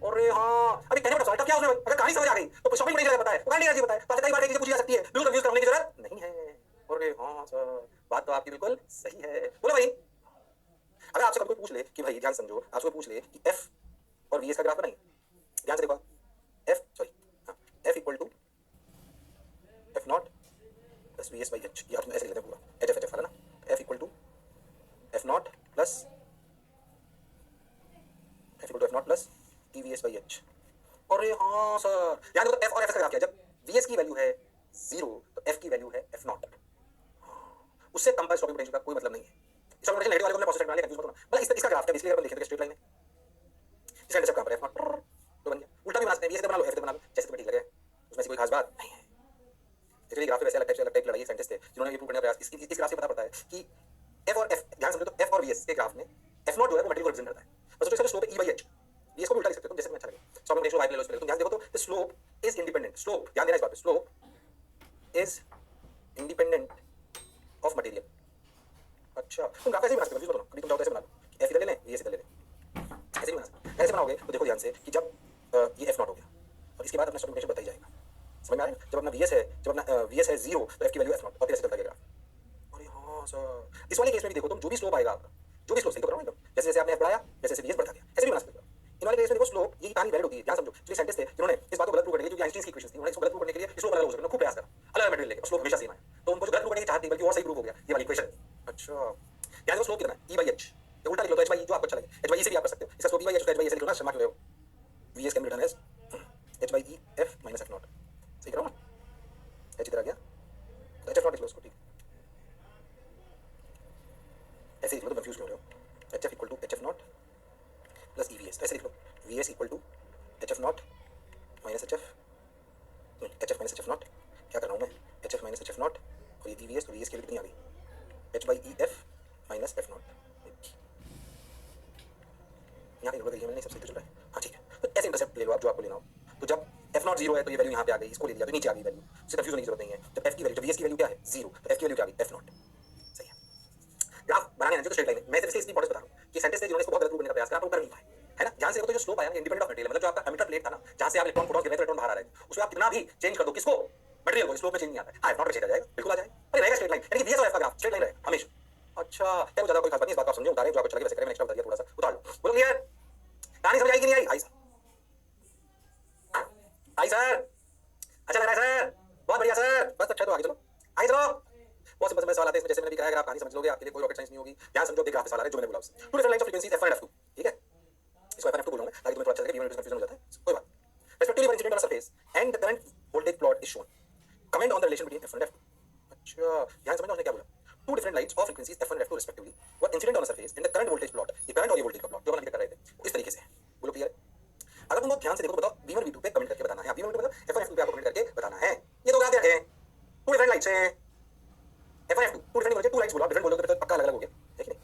A: अरे हाँ, अभी कहने पर सॉल्व क्या उसमें, अगर कहानी समझ आ गई तो स्टॉपिंग पोटेंशियल पता है, वो करंट एनर्जी पता है, तो कई बार एक चीज पूछी जा सकती है, बिल्कुल कंफ्यूज करने की जरूरत नहीं है। अरे हाँ सर, बात तो आपकी बिल्कुल सही है। बोलो भाई, अगर आपसे कभी कोई पूछ ले कि भाई ध्यान समझो, आपसे पूछ ले कि F और VS का ग्राफ बनाइए, ध्यान से देखो, F equal to F not plus VS by H, ये आप ऐसे लिख लेते हैं पूरा, HF वाला ना, F equal to F not plus EVS by H। अरे हाँ सर, याद रखो F और F का ग्राफ क्या है, जब VS की वैल्यू है 0 तो F की वैल्यू है F नॉट, उससे कम पर स्टॉपिंग पोटेंशियल का कोई मतलब नहीं है। स्टॉपिंग पोटेंशियल नेगेटिव वाले को हमने पॉजिटिव बना लिया, कंफ्यूज मत होना। मतलब इसका ग्राफ क्या इसलिए अपन लिखे थे स्ट्रेट लाइन है, इसका इंटरसेप्ट कहां पर है, F नॉट, तो बन गया। उल्टा भी बना सकते हैं, VS से बना लो, F से बना लो, जैसे तुम्हें ठीक लगे, उसमें से कोई खास बात नहीं है। एक्चुअली ग्राफ वैसे अलग टाइप लड़ाई साइंटिस्ट थे जिन्होंने ये प्रूव करने का प्रयास, इस ग्राफ से पता पड़ता है कि F और F, ध्यान समझो, तो F और VS के ग्राफ में F नॉट जो है वो मटेरियल को रिप्रेजेंट करता है, और सोचो इसका स्लोप है E बाई H, VS को भी उल्टा लिख सकते हो तुम, जैसे तुम्हें अच्छा लगे। स्टॉपिंग पोटेंशियल वाइप ले लो इस पे, तुम ध्यान देखो तो the slope is independent, slope ध्यान देना इस बात पे, slope is independent of material. अच्छा, तुम ग्राफ ऐसे ही बना सकते हो, कंफ्यूज मत होना, कभी तुम चाहो तो ऐसे बना लो, F इधर ले लें, VS इधर ले लें, ऐसे भी बना सकते हैं। ऐसे बनाओगे तो देखो ध्यान से कि जब ये F नॉट हो गया और इसके बाद अपना स्टॉपिंग पोटेंशियल बताई जाएगा, समझ में आ रहा है? जब अपना VS है, जब अपना VS है 0 तो F की वैल्यू F नॉट, और फिर ऐसे चलता जाएगा। अरे हाँ सर, इस वाले केस में भी देखो तुम, जो भी स्लोप आएगा आपका, जो भी स्लोप, सही तो कर रहा हूं एकदम, जैसे जैसे आपने F बढ़ाया वैसे जैसे VS बढ़ता गया, ऐसे भी बना सकते हो। इन वाले केस में देखो स्लोप, ये कहानी वैलिड होती है, ध्यान समझो। जो साइंटिस्ट थे जिन्होंने इस बात को गलत प्रूव करने के लिए, जो आइंस्टीन की इक्वेशंस थी, उन्होंने इसको गलत प्रूव करने के लिए स्लोप अलग हो सकता है, खूब प्रयास करा, अलग मटेरियल लेके स्लोप हमेशा सेम आया, तो उनको जो गलत प्रूव करने की चाहत थी, बल्कि और सही प्रूव हो गया ये वाली इक्वेशन। अच्छा, ध्यान दो, स्लोप कितना है E बाई H, ये उल्टा लिख लो तो H बाई E, जो आपको अच्छा लगे, H बाई E से भी आप कर सकते हो, इसका slope E by H, H by E से लिखो ना, शर्मा क्यों हो, VS can be written as H by E F minus F not, सही करो ना, H इधर आ गया तो HF नॉट लिख लो उसको, ठीक ऐसे लिख लो, तो कंफ्यूज क्यों हो रहे हो, HF equal to HF not plus EVS, ऐसे लिख लो, VS equal to HF not minus HF, HF minus HF not, क्या कर रहा हूँ मैं, HF माइनस HF नॉट, और ये EVS, तो VS की वैल्यू कितनी आ गई, H by E F minus F not, यहाँ पे नोट करिए, मैंने सब सही तो चल रहा है, हाँ ठीक है। तो ऐसे इंटरसेप्ट ले लो आप जो आपको लेना हो, तो जब F नॉट 0 है तो ये वैल्यू यहाँ पे आ गई, इसको ले लिया तो नीचे आ गई वैल्यू, उससे कंफ्यूज होने की जरूरत नहीं है। जब F की वैल्यू, जब VS की वैल्यू क्या है 0, तो F की वैल्यू क्या आ गई F नॉट, सही है। ग्राफ बनाने आना चाहिए तो स्ट्रेट लाइन में, मैं सिर्फ इसकी इंपॉर्टेंस बता रहा हूँ कि साइंटिस्ट थे जिन्होंने इसको बहुत गलत प्रूव करने का प्रयास किया, आप वो कर नहीं पाए, है ना। ध्यान से देखो तो जो स्लोप आया ना, इंडिपेंडेंट ऑफ मटेरियल, मतलब जो आपका एमिटर प्लेट था ना, जहाँ से आप इलेक्ट्रॉन प्रोटॉन गिर रहे थे, इलेक्ट्रॉन बाहर आ रहे थे, उसमें आप कितना भी चेंज कर दो, किसको, मटेरियल को, स्लोप में चेंज नहीं आता है। हाँ F नॉट पे चेंज आ जाएगा, बिल्कुल आ जाएगा, पर रहेगा स्ट्रेट लाइन, यानी कि VS और F का ग्राफ स्ट्रेट लाइन रहेगा हमेशा। अच्छा, क्या ज्यादा कोई खास बात नहीं, इस बात को आप समझे, उतारे जो आपको अच्छा लगे वैसे करें, मैंने एक्स्ट्रा बता दिया, थोड़ा सा उतार लो। बोलो क्लियर, कहानी समझ आई कि नहीं आई? आई सर, आई सर, अच्छा लग रहा है सर, बहुत बढ़िया सर, बस अच्छा, तो आगे चलो, आगे चलो। बहुत सिंपल सवाल आते हैं इसमें, जैसे मैंने भी कहा, अगर आप कहानी समझ लोगे आपके लिए कोई रॉकेट साइंस नहीं होगी। ध्यान समझो, एक ग्राफ पे सवाल आ रहा है जो मैंने बोला उससे, two different lines of frequencies F1 और F2, ठीक है, इसको F1 F2 बोलूंगा ताकि तुम्हें थोड़ा अच्छा लगे, कंफ्यूजन हो जाता है, कोई बात। Respectively one incident on a surface and the current voltage plot is shown. Comment on the relation between F1 and F2. अच्छा, ध्यान समझना उसने क्या बोला, two different lines of frequencies F1 and F2 respectively were incident on a surface and the current voltage plot, ये current और ये voltage का प्लॉट जो हम अभी कर रहे थे, इस तरीके से, बोलो क्लियर। अगर तुम ध्यान से देखो तो बताओ V1 V2 पे कमेंट करके बताना है, V1 V2 मतलब F1 F2 पे आपको कमेंट करके बताना है। ये दो ग्राफ रखे हैं, टू डिफरेंट लाइट्स हैं, F1 F2, टू डिफरेंट नहीं, टू लाइट्स बोलो, डिफरेंट बोलोगे तो पक्का अलग अलग हो गया, है कि नहीं।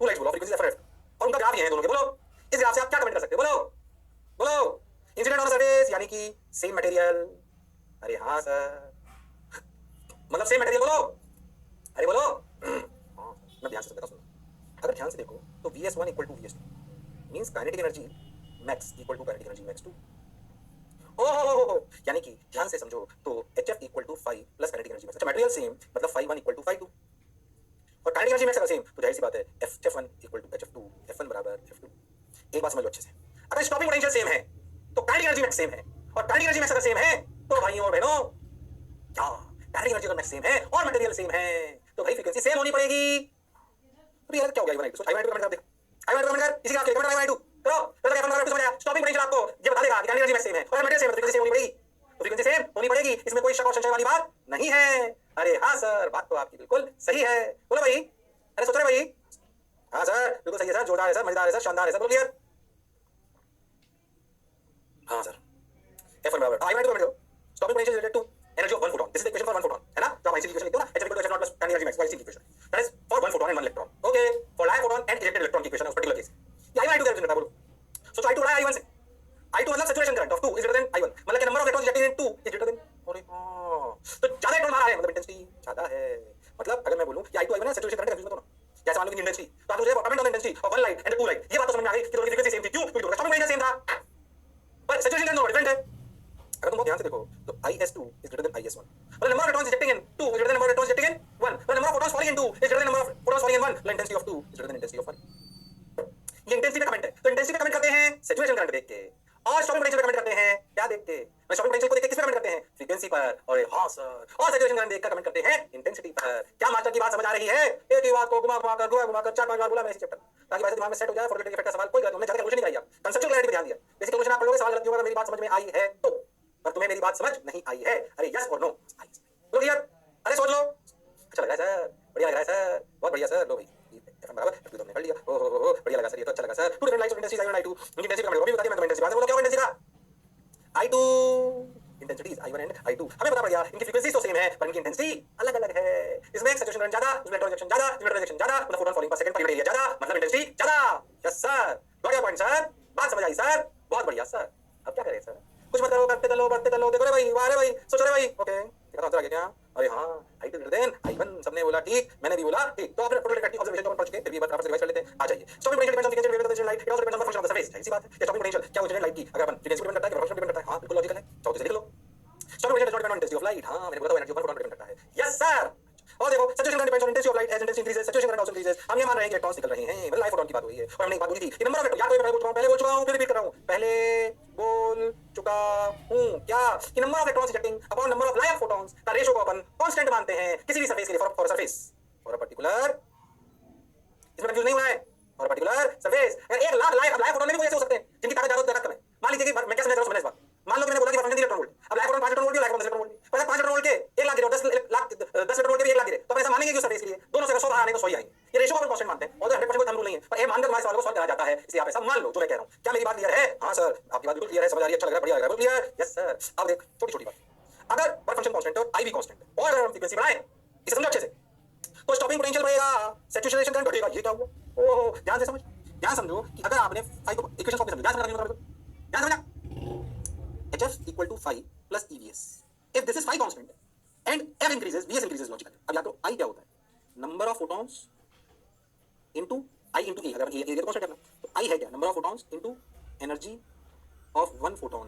A: टू लाइट्स बोलो, फ्रीक्वेंसी F1 F2 और उनका ग्राफ ये है दोनों के, बोलो इस ग्राफ से आप क्या कमेंट कर सकते हो, बोलो बोलो। इंसिडेंट ऑन सरफेस यानी कि सेम मटेरियल, अरे हाँ सर, मतलब सेम मटेरियल, बोलो, अरे बोलो। हाँ मैं ध्यान से समझता हूँ, अगर ध्यान से देखो तो VS1 equal to VS2, means kinetic energy max equal to kinetic energy max 2। ओह यानी कि ध्यान से समझो तो HF equal to 5 plus kinetic energy max. अच्छा मटेरियल सेम मतलब phi 1 इक्वल टू phi 2 और काइनेटिक एनर्जी मैक्स अगर सेम तो जाहिर सी बात है HF1 equal to HF2 F1 बराबर F2। एक बात समझ लो अच्छे से, अगर स्टॉपिंग पोटेंशियल सेम है तो काइनेटिक एनर्जी मैक्स सेम है, और काइनेटिक एनर्जी मैक्स अगर सेम है तो भाइयों और बहनों क्या काइनेटिक एनर्जी अगर मैक्स सेम है और मटेरियल सेम है तो भाई फ्रीक्वेंसी सेम होनी पड़ेगी। तो यार क्या हो गया I1 I2 I1 I2 comment कर दे, I1 कमेंट कर, इसी का कमेंट I1 I2 करो तो क्या कमेंट समझ आया। स्टॉपिंग पोटेंशियल आपको ये बता देगा कि काइनेटिक एनर्जी मैक्स सेम है और मटेरियल सेम है तो फ्रीक्वेंसी सेम होनी पड़ेगी, तो फ्रीक्वेंसी सेम होनी पड़ेगी, इसमें कोई शक और संशय वाली बात नहीं है। अरे हाँ सर बात तो आपकी बिल्कुल सही है, बोलो भाई, अरे सोच रहे भाई, हाँ सर बिल्कुल सही है सर, जोरदार है सर, मजेदार है सर, शानदार है सर, बोलो क्लियर। हाँ सर F1 बराबर I1 I2 stopping potential related to energy of one photon, this is the equation for one photon, है ना। तो आप आइंस्टीन इक्वेशन लिखते हो ना, H equal to H0 plus tan energy max vice equation, that is for one photon and one electron. Okay for live photon and ejected electron की equation उस particular case ये I1 I2 का represent करता है। बोलो सोचो I2 बड़ा है I1 से, I2 मतलब saturation current of 2 is greater than I1, मतलब कि number of electrons ejected in 2 is greater than, अरे हां तो ज्यादा इलेक्ट्रॉन मारा है मतलब इंटेंसिटी ज्यादा है। मतलब अगर मैं बोलूं कि I2 I1 है सैचुरेशन करंट कंफ्यूज मत होना, जैसे मान लो कि इंटेंसिटी तो आप मुझे append on intensity of one light and two light, ये बात तो समझ में आ गई कि दोनों की फ्रीक्वेंसी सेम थी, क्यों क्योंकि दोनों का स्टॉपिंग पोटेंशियल सेम था, पर सैचुरेशन करंट डिफरेंट है। अगर तुम बहुत ध्यान से देखो तो IS2 is greater than IS1, well number of electrons ejecting in 2 is greater than number of electrons ejecting in 1, well number of photons falling in 2 is greater than number of photons falling in 1, well intensity of 2 is greater than intensity of 1। ये intensity का comment है, तो intensity का comment करते हैं saturation current देख के, और स्टॉपिंग पोटेंशियल का कमेंट करते हैं क्या देख के, मैं स्टॉपिंग पोटेंशियल को देख के किस पे कमेंट करते हैं, फ्रीक्वेंसी पर, और हां सर, और सैचुरेशन करंट देखकर कमेंट करते हैं इंटेंसिटी पर। क्या मास्टर की बात समझ आ रही है? एक ही बात को घुमा घुमा कर चार पांच बार बोला मैं इस चैप्टर, ताकि वैसे दिमाग में सेट हो जाए। फॉरगेटिंग इफेक्ट का सवाल कोई गलत हमने ज्यादा कैलकुलेशन नहीं किया, कंसेप्चुअल क्लैरिटी पे ध्यान दिया। बेसिक कैलकुलेशन आप पढ़ोगे, सवाल गलत होगा, मेरी बात समझ में आई है तो, पर तुम्हें मेरी बात समझ नहीं आई है, अरे यस और नो, लो क्लियर, अरे सोच लो, अच्छा लग रहा है सर, बढ़िया लग रहा है सर, बहुत बढ़िया सर, लो भाई F1 बराबर F2 तो हमने कर लिया, ओहो बढ़िया लगा सर, ये तो अच्छा लगा sir. Two different lights of intensity I1 I2, उनकी इंटेंसिटी का मैं भी बता दिया, मैं तुम्हें इंटेंसिटी बात बोलो क्या होगा इंटेंसिटी का I2 intensities I1 and I2 हमें पता पड़ गया, इनकी फ्रीक्वेंसी तो सेम है पर इनकी इंटेंसिटी अलग अलग है। इसमें सैचुरेशन करंट ज्यादा, इसमें इलेक्ट्रॉन रिजेक्शन ज्यादा, इसमें रिजेक्शन ज्यादा, मतलब फोटोन फॉलिंग पर सेकंड पर यूनिट एरिया ज्यादा, मतलब इंटेंसिटी ज्यादा। Yes sir got your point sir, बात समझ आई सर, बहुत बढ़िया सर। अब क्या करें सर, कुछ मत करो, करते चलो बढ़ते चलो, देखो रे भाई, वाह रे भाई, सोचो रे भाई, ओके देखा आंसर आ गया क्या? अरे हां I2 ग्रेटर देन I1, सबने बोला ठीक, मैंने भी बोला ठीक, तो आपने प्रोडक्ट ऑब्जर्वेशन तो पढ़ चुके, फिर भी एक बार आपसे रिवाइज कर लेते हैं, आ जाइए। Stopping potential depends on frequency rate of the light, it also depends on function of the surface, ऐसी बात है। स्टॉपिंग पोटेंशियल क्या होता है लाइट की, अगर अपन फ्रीक्वेंसी डिपेंड करता है कि फंक्शन डिपेंड करता है, हां बिल्कुल लॉजिकल है, चाहो तो लिख लो। Stopping potential does not depend on intensity of light, हां मैंने बोला था एनर्जी पर फोटोन डिपेंड करता है, यस सर। और देखो saturation current depends on intensity of light, as intensity increases saturation current also increases. हम ये मान रहे हैं कि इलेक्ट्रॉन्स निकल रहे हैं, मतलब लाइट फोटोन की बात हुई है, और हमने एक बात बोली थी कि नंबर ऑफ इलेक्ट्रॉन, या तो मैं पहले बोल चुका हूं, फिर रिपीट कर रहा हूं, पहले बोल चुका हूं क्या कि number of electrons ejecting upon number of live photons का रेशियो को अपन कांस्टेंट मानते हैं किसी भी सरफेस के लिए, for surface for a particular, इसमें कंफ्यूज नहीं होना है, फॉर अ पर्टिकुलर सरफेस। अगर 1 लाख लाइव फोटॉन में भी कोई ऐसे हो सकते हैं जिनकी ताकत ज्यादा कम है। मान लीजिए कि मैं क्या समझ रहा हूं, समझ इस बात, मान लो कि मैंने बोला कि फंक्शन इलेक्ट्रॉन वोल्ट, अब live photon 5 electron volt, live photon 10 electron volt, पहले 5 इलेक्ट्रॉन वोल्ट के 1 लाख गिरे, 10 इलेक्ट्रॉन वोल्ट के भी 1 लाख गिरे, तो अपन ऐसा मानेंगे कि उस सरफेस के लिए दोनों से 100 बाहर आने तो 100 ही आएंगे, ये रेशियो को अपन कांस्टेंट मानते हैं, और 100% कोई थंब रूल नहीं है, पर ये मानकर तुम्हारे सवाल को सॉल्व करा जाता है, इसलिए आप ऐसा मान लो जो मैं कह रहा हूं। क्या मेरी बात क्लियर है? हां सर आपकी बात बिल्कुल क्लियर है, समझ आ रही है, अच्छा लग रहा है, बढ़िया लग रहा है, क्लियर, यस सर। अब देख छोटी छोटी बात, अगर वर्क फंक्शन कांस्टेंट है और I भी कांस्टेंट है, और अगर हम फ्रीक्वेंसी बढ़ाएं, इसे समझो अच्छे से, तो स्टॉपिंग पोटेंशियल बढ़ेगा, सैचुरेशन करंट घटेगा, ये क्या हुआ? ओहो ध्यान से समझ, ध्यान समझो कि अगर आपने phi को इक्वेशन कॉपी समझो, ध्यान समझना, ध्यान समझना, HF equal to phi plus EVS, if this is phi constant and F increases VS increases logically. अब या तो I क्या होता है, number of photons into I into A, अगर एरिया को कांस्टेंट करना तो I है क्या, number of photons into energy of one photon,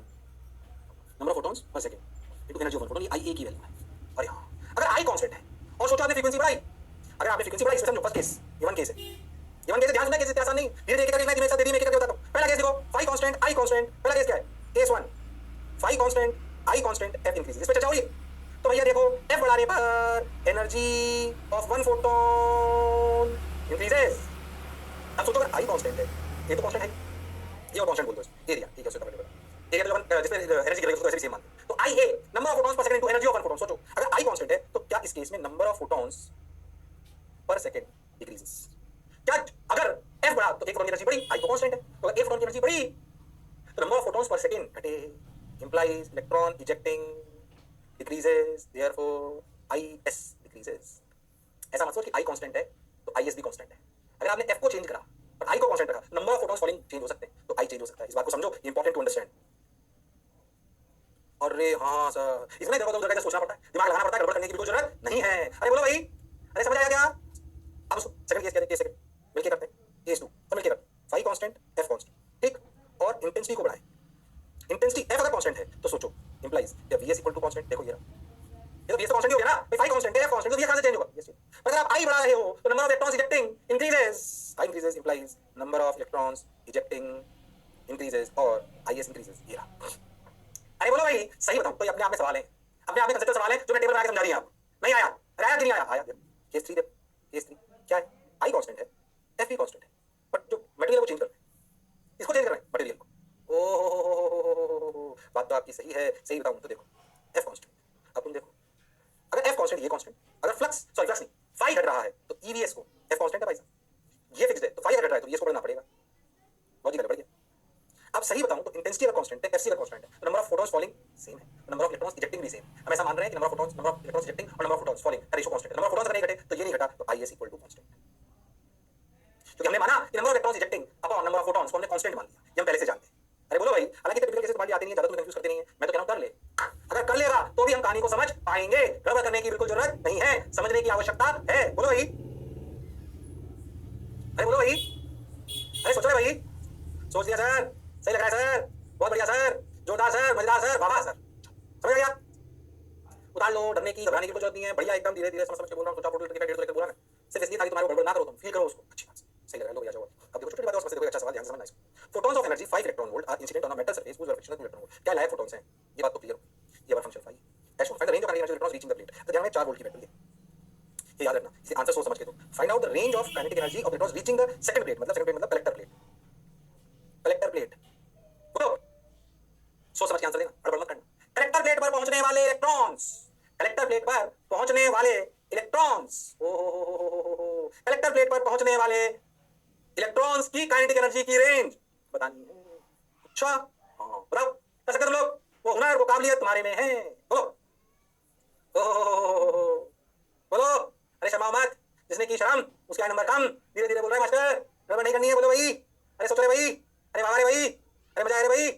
A: number of photons per second into energy of one photon, ये I A की वैल्यू है। अरे हां अगर I कांस्टेंट है और सोचो आपने फ्रीक्वेंसी बढ़ाई, अगर आपने फ्रीक्वेंसी बढ़ाई, इसमें समझो फर्स्ट केस, ये वन केस है, ये वन केस ध्यान सुनना, केस इतना आसान नहीं, धीरे धीरे करके मैं एक साथ दे दी, मैं एक एक करके बताता हूं। पहला केस देखो, phi कांस्टेंट I कांस्टेंट, पहला केस क्या है, case 1 phi constant I constant F increases, इस पे चर्चा हो रही है। तो भैया देखो F बढ़ाने पर energy of one photon increases. अब सोचो अगर I कांस्टेंट है, ये तो कांस्टेंट है, ये और कांस्टेंट बोल दो, एरिया ठीक है, उससे कमेंट करो, एरिया तो अपन जिसमें एनर्जी की वैल्यू उसको ऐसे भी सेम मानते हैं। तो I है number of photons per second into energy of one photon. सोचो अगर I कांस्टेंट है तो क्या इस केस में number of photons per second decreases, क्या अगर F बढ़ा तो एक फोटॉन की एनर्जी बढ़ी, I तो कांस्टेंट है, तो अगर एक फोटॉन की एनर्जी बढ़ी तो number of photons per second घटे, implies electron ejecting decreases, therefore IS decreases। ऐसा मतलब कि I कांस्टेंट है तो IS भी कांस्टेंट है। अगर आपने F को चेंज करा और I को कांस्टेंट रखा, number of photons falling change हो सकते हैं, तो I चेंज हो सकता है। इस बात को समझो, इंपॉर्टेंट टू अंडरस्टैंड। अरे हाँ सर, इसमें देखो तो सोचना पड़ता है, दिमाग लगाना पड़ता है, गड़बड़ करने की कोई जरूरत नहीं है। अरे बोलो भाई, अरे समझ आया क्या? अब सेकंड केस क्या है, केस सेकंड मिलके करते हैं, केस 2 सब मिलके करते हैं, phi कांस्टेंट F कांस्टेंट, और इंटेंसिटी को बढ़ाएं। इंटेंसिटी एफ अगर कांस्टेंट है तो सोचो इंप्लाइज या वीएस इक्वल टू कांस्टेंट, देखो ये तो वीएस कांस्टेंट ही हो गया ना, भाई फाई कांस्टेंट है, एफ कांस्टेंट, तो वीएस कहां से चेंज होगा? यस। पर अगर आप आई बढ़ा रहे हो तो number of electrons ejecting increases, I increases implies number of electrons ejecting increases और आईएस इंक्रीजेस। ये रहा। अरे बोलो भाई, सही बताओ, तो अपने आप में सवाल है, अपने आप में कंसेप्ट सवाल है जो मैं टेबल बना के समझा दिया आपको। नहीं आया? अरे आया कि नहीं आया? आया। केस 3 देखो, केस 3 क्या है? आई कांस्टेंट है, एफ भी कांस्टेंट है, बट जो मटेरियल को चेंज कर रहे हैं, इसको चेंज कर रहे हैं मटेरियल को। ओ बात तो आपकी सही है, सही बताऊं तो देखो एफ कांस्टेंट, अब तुम देखो अगर एफ कांस्टेंट ये कांस्टेंट, अगर फ्लक्स नहीं फाई घट रहा है तो ईवीएस को, एफ कांस्टेंट है भाई साहब, ये फिक्स्ड है तो फाई घट रहा है तो ईवीएस को बढ़ना पड़ेगा। लॉजिक बढ़ गया। अब सही बताऊं तो इंटेंसिटी अगर कांस्टेंट है, एफसी अगर कांस्टेंट है, तो number of photons falling same है, नंबर ऑफ इलेक्ट्रॉन्स इजेक्टिंग भी सेम। हम ऐसा मान रहे हैं कि नंबर ऑफ इलेक्ट्रॉन्स इजेक्टिंग और नंबर ऑफ फोटॉन्स फॉलिंग का रेशियो कांस्टेंट है। नंबर ऑफ फोटॉन्स अगर नहीं घटे तो ये नहीं घटा तो आईएस इक्वल टू कांस्टेंट, क्योंकि हमने माना कि number of electrons ejecting upon number of photons को हमने कांस्टेंट मान लिया, ये हम पहले से जानते हैं। अरे बोलो भाई, हालांकि टिपिकल केसेस तुम्हारी आती नहीं है, ज्यादा तुम्हें कंफ्यूज करते नहीं है, मैं तो कह रहा हूं कर ले। अगर कर लेगा तो भी हम कहानी को समझ पाएंगे, गड़बड़ करने की बिल्कुल जरूरत नहीं है, समझने की आवश्यकता है। बोलो भाई, अरे बोलो भाई, अरे सोचो भाई, सोच लिया सर, सही लग रहा है सर, बहुत बढ़िया सर, जोरदार सर, मजेदार सर, वाह सर, समझ गया? उतार लो, डरने की घबराने की कोई जरूरत नहीं है, बढ़िया एकदम धीरे धीरे समझ समझ के बोल रहा हूँ, सोचा फोटो लेके डेढ़ बोला ना, सिर्फ इसलिए ताकि तुम्हारे गड़बड़ ना करो, तुम फील करो उसको, अच्छी बात, सही लग रहा है, लो भैया जाओ। अब देखो छोटी बात और समझते देखो, अच्छा सवाल ध्यान से समझना इसको। Photons of energy 5 electron volt are incident on a metal surface whose frictional electron volt, क्या लाइव फोटॉन्स हैं, ये बात तो क्लियर हो। ये बात function 5 as shown, find the range of kinetic energy electrons reaching the plate, तो ध्यान में 4 वोल्ट की बैटरी है, ये याद रखना, इसे आंसर सोच समझ के दो। Find out the range of kinetic energy of electrons reaching the second plate, मतलब सेकंड प्लेट मतलब कलेक्टर प्लेट, कलेक्टर प्लेट, बोलो सोच समझ के आंसर देना, गड़बड़ मत करना। कलेक्टर प्लेट पर पहुंचने वाले इलेक्ट्रॉन्स, कलेक्टर प्लेट पर पहुंचने वाले इलेक्ट्रॉन्स, ओ कलेक्टर प्लेट पर पहुंचने वाले इलेक्ट्रॉन्स की काइनेटिक एनर्जी की रेंज बतानी है। अच्छा हाँ बताओ, कर सकते तुम लोग, वो हुनर वो काबिलियत तुम्हारे में है, बोलो बोलो। अरे शर्मा मत, जिसने की शर्म उसका है नंबर कम, धीरे धीरे बोल रहा है मास्टर, गड़बड़ नहीं करनी है, बोलो भाई। अरे सोच रहे भाई, अरे वाह रे भाई, अरे मजा आ रहा भाई,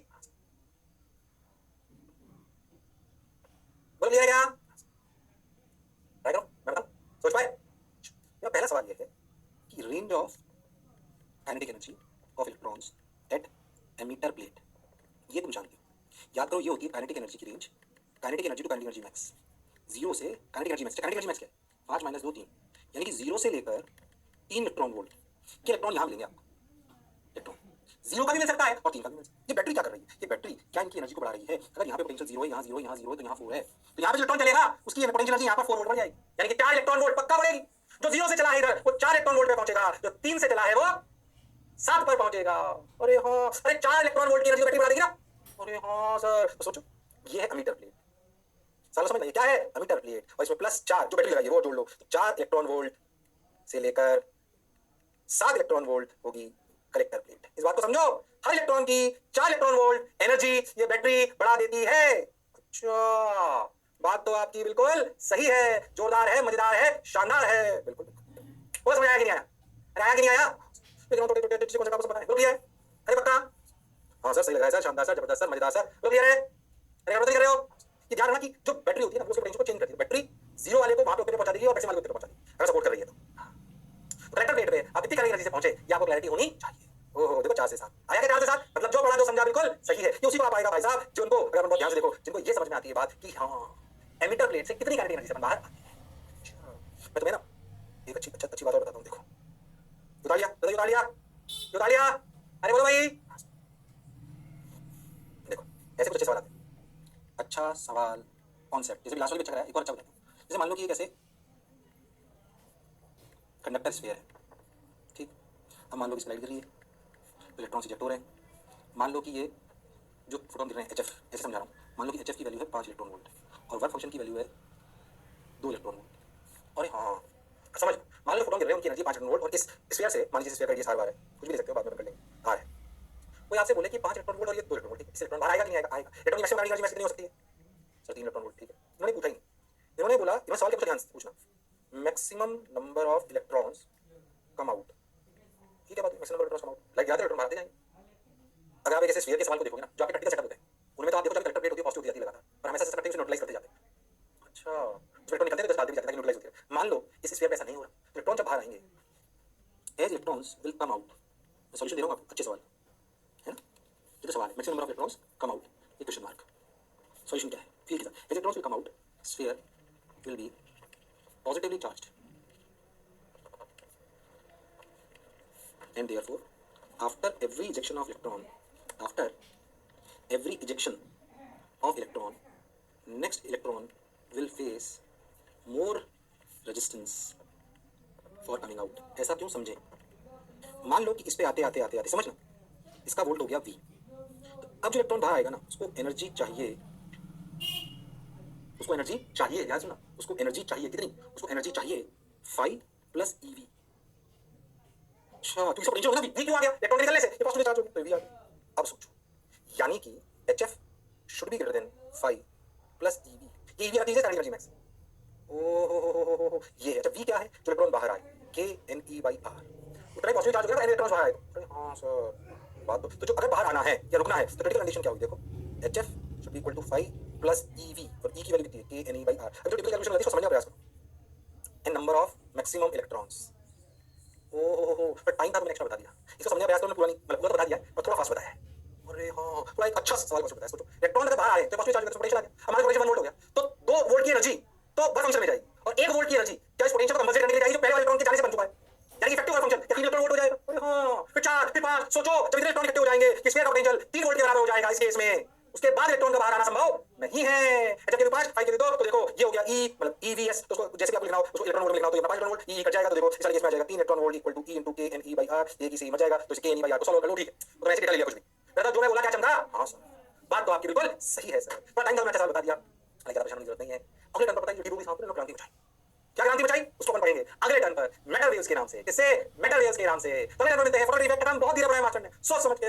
A: बोल लिया क्या? ट्राई करो, मैं बताऊं, सोच पाए। मेरा पहला सवाल ये है कि range of kinetic energy of electrons at emitter plate, ये तुम जानते हो, याद करो ये होती है काइनेटिक एनर्जी की range, kinetic energy to kinetic energy max, zero से kinetic energy max, kinetic energy max क्या है? 5 माइनस 2 3, यानी कि जीरो से लेकर 3 इलेक्ट्रॉन वोल्ट के इलेक्ट्रॉन यहाँ मिलेंगे आपको, इलेक्ट्रॉन जीरो का भी मिल सकता है और 3 का भी मिल सकता है। ये बैटरी क्या कर रही है? ये बैटरी क्या इनकी एनर्जी को बढ़ा रही है? अगर यहाँ पे पोटेंशियल जीरो है, यहाँ जीरो, यहाँ जीरो है, तो यहाँ 4 है, तो यहाँ पे इलेक्ट्रॉन चलेगा उसकी पोटेंशियल एनर्जी यहाँ पर 4 वोल्ट बढ़ जाएगी, यानी कि 4 इलेक्ट्रॉन वोल्ट पक्का बढ़ेगी। जो जीरो से चला है इधर वो 4 इलेक्ट्रॉन वोल्ट पे पहुंचेगा, जो 3 से चला है वो 7 पर पहुंचेगा। अरे हाँ, अरे 4 इलेक्ट्रॉन वोल्ट की एनर्जी बैटरी बढ़ा देगी ना। अरे हाँ सर, तो सोचो ये है अमीटर प्लेट, सालों समझ क्या है अमीटर प्लेट, और इसमें प्लस 4 जो बैटरी लगाई है वो जोड़ लो, तो 4 इलेक्ट्रॉन वोल्ट से लेकर 7 इलेक्ट्रॉन वोल्ट होगी कलेक्टर प्लेट। इस बात को समझो, हर इलेक्ट्रॉन की 4 इलेक्ट्रॉन वोल्ट एनर्जी ये बैटरी बढ़ा देती है। अच्छा, बात तो आपकी बिल्कुल सही है, जोरदार है, मजेदार है, शानदार है, बिल्कुल वो समझ आया कि नहीं आया? अरे आया कि नहीं आया? लेकिन थोड़े थोड़े टिप्स कौन सा बताएं, बोल है? अरे पक्का हाँ सर, सही लग रहा है सर, शानदार सर, जबरदस्त सर, मजेदार सर, बोल है? अरे गड़बड़ कर रहे हो? ये ध्यान रखना कि जो बैटरी होती है ना वो उसके पोटेंशियल को चेंज करती है, बैटरी जीरो वाले को वहां पे ऊपर पहुंचा देगी और बैटरी वाले को ऊपर पहुंचा देगी, अगर सपोर्ट कर रही है तो कलेक्टर प्लेट पे आप कितनी काइनेटिक एनर्जी से पहुंचे ये आपको क्लैरिटी होनी चाहिए। ओहो देखो 4 से 7 आया क्या? 4 से 7 मतलब जो पढ़ा जो समझा बिल्कुल सही है, ये उसी को आप आएगा भाई साहब, जो उनको अगर बहुत ध्यान से देखो, जिनको ये समझ में आती है बात कि हाँ एमिटर प्लेट से कितनी काइनेटिक एनर्जी से बाहर आती है। मैं तुम्हें ना एक अच्छी बात और बताता हूँ, देखो उतार लिया, उतार लिया, उतार लिया, अरे बोलो भाई, देखो ऐसे कुछ अच्छे सवाल आते हैं। अच्छा सवाल कॉन्सेप्ट, जैसे लास्ट वाले भी अच्छा है, एक और अच्छा बताता हूँ। जैसे मान लो कि ये कैसे कंडक्टर स्फीयर है, ठीक, अब मान लो कि स्लाइड गिर रही है, इलेक्ट्रॉन इजेक्ट हो रहे हैं, मान लो कि ये जो फोटोन गिर रहे हैं एचएफ, ऐसे समझा रहा हूँ, मान लो कि एचएफ की वैल्यू है 5 इलेक्ट्रॉन वोल्ट और वर्क फंक्शन की वैल्यू है 2 इलेक्ट्रॉन वोल्ट। अरे हाँ समझ, मान लो फोटोन गिर रहे हैं, उनकी एनर्जी 5 इलेक्ट्रॉन वोल्ट, और इस स्फीयर से मान लीजिए स्फीयर का रेडियस r बार है, कुछ भी ले सकते हो, बाद में कर लेंगे, r है, कोई आपसे बोले कि 5 इलेक्ट्रॉन वोल्ट और ये 2 इलेक्ट्रॉन वोल्ट, इससे इलेक्ट्रॉन बाहर आएगा कि नहीं आएगा? आएगा। इलेक्ट्रॉन की मैक्सिमम एनर्जी कितनी हो सकती है सर? 3 इलेक्ट्रॉन वोल्ट, ठीक है। इन्होंने पूछा ही नहीं, इन्होंने बोला, इन्होंने सवाल के पूछा, ध्यान से पूछना, maximum number of electrons come out, ठीक है बात, maximum number of electrons come out, like ज्यादा इलेक्ट्रॉन बाहर जाएंगे। अगर आप एक ऐसे स्फीयर के सवाल को देखोगे ना, जो आपके प्रैक्टिकल सेटअप होते हैं, उनमें तो आप देखो जब कलेक्टर प्लेट होती है पॉजिटिव होती जाती है लगातार, और हमेशा से करते हैं उसे न्यूट्रलाइज करते जाते हैं। अच्छा, जब इलेक्ट्रॉन निकलते हैं तो डालते भी जाते हैं न्यूट्रलाइज होती है। मान लो इस स्फीयर पे ऐसा नहीं हो रहा, इलेक्ट्रॉन जब बाहर आएंगे, as electrons will come out, मैं सॉल्यूशन दे रहा हूं आपको, अच्छे सवाल है ना, तो सवाल है maximum number of electrons come out, ये क्वेश्चन मार्क। सॉल्यूशन क्या है? फील के साथ electrons will come out, sphere will be positively charged and therefore after every ejection of electron, next electron will face more resistance for coming out। ऐसा क्यों समझे? मान लो कि इस पे आते आते आते आते समझना, इसका वोल्ट हो गया V। तो अब जो इलेक्ट्रॉन बाहर आएगा ना, उसको एनर्जी चाहिए, याद सुना, उसको एनर्जी चाहिए कितनी? उसको एनर्जी चाहिए 5 + eV। अच्छा, तो इसका पोटेंशियल होगा भी, क्यों आ गया? इलेक्ट्रॉन निकलने से ये पॉजिटिव चार्ज हो गया, तो भी आ गया। अब सोचो, यानी कि HF should be greater than 5 + eV। ये eV आती है करंट एनर्जी मैक्स। ओह, ये है। जब V क्या है? जो इलेक्ट्रॉन बाहर आए, KNE/R। उतना ही पॉजिटिव चार्ज हो गया, इलेक्ट्रॉन बाहर आए। अरे हाँ सर, बात तो जो अगर बाहर आना है या रुकना है तो क्रिटिकल कंडीशन क्या होगी? देखो, HF should be equal to 5 + eV, और E की वैल्यू कितनी है? KNE/R। अब जो टिपिकल कैलकुलेशन होती है उसको समझने का प्रयास करो। N number of maximum electrons. ओहो, पर टाइम था, तुमने एक्स्ट्रा बता दिया। इसको समझने का प्रयास करो, पूरा नहीं, मतलब पूरा तो बता दिया पर थोड़ा फास्ट बताया है। अरे हाँ, पूरा एक अच्छा सवाल क्वेश्चन बताया। सोचो, इलेक्ट्रॉन अगर बाहर आए तो पॉजिटिव चार्ज का पोटेंशियल आ गया, हमारा पोटेंशियल 1 वोल्ट हो गया, तो 2 वोल्ट की एनर्जी तो वर्क फंक्शन में जाएगी, और 1 वोल्ट की एनर्जी क्या इस पोटेंशियल को कंपनसेट करने के लिए जाएगी जो पहले वाले इलेक्ट्रॉन के जाने से बन चुका है, यानी effective work function 3 electron volt हो जाएगा। अरे हाँ, फिर 4, फिर 5। सोचो, जब इतने इलेक्ट्रॉन इकट्ठे हो जाएंगे कि स्फीयर का पोटेंशियल 3 वोल्ट के बराबर हो जाएगा इस केस में, उसके बाद इलेक्ट्रॉन का बाहर आना संभव नहीं है। जब के 5 5 के 2, तो देखो ये हो गया E मतलब EVS, तो उसको जैसे कि आपको लिखना हो उसको इलेक्ट्रॉन वोल्ट में लिखना हो, तो ये 5 इलेक्ट्रॉन वोल्ट E कट जाएगा, तो देखो इस वाले केस में आ जाएगा 3 electron volt equal to E * KNE/R। ये किसी मत जाएगा, तो इसे KNE/R को सॉल्व कर लो, ठीक है। तो मैं ऐसे डेटा ले लिया कुछ भी, दादा जो मैं बोला क्या चमका? हाँ सर, बात तो आपकी बिल्कुल सही है सर, पर टाइम का मैं अच्छा बता दिया, अगले ज्यादा परेशान की जरूरत नहीं है। अगले टर्न पर बताइए यूट्यूब के सामने लोग क्रांति बचाई, क्या क्रांति बचाई उसको अपन पढ़ेंगे अगले टर्न पर, मेटल वेव्स के नाम से। किससे? मेटल वेव्स के नाम से। तो मेरे मिलते हैं, फोटो इफेक्ट का काम बहुत धीरे बनाया मास्टर ने, सोच समझ के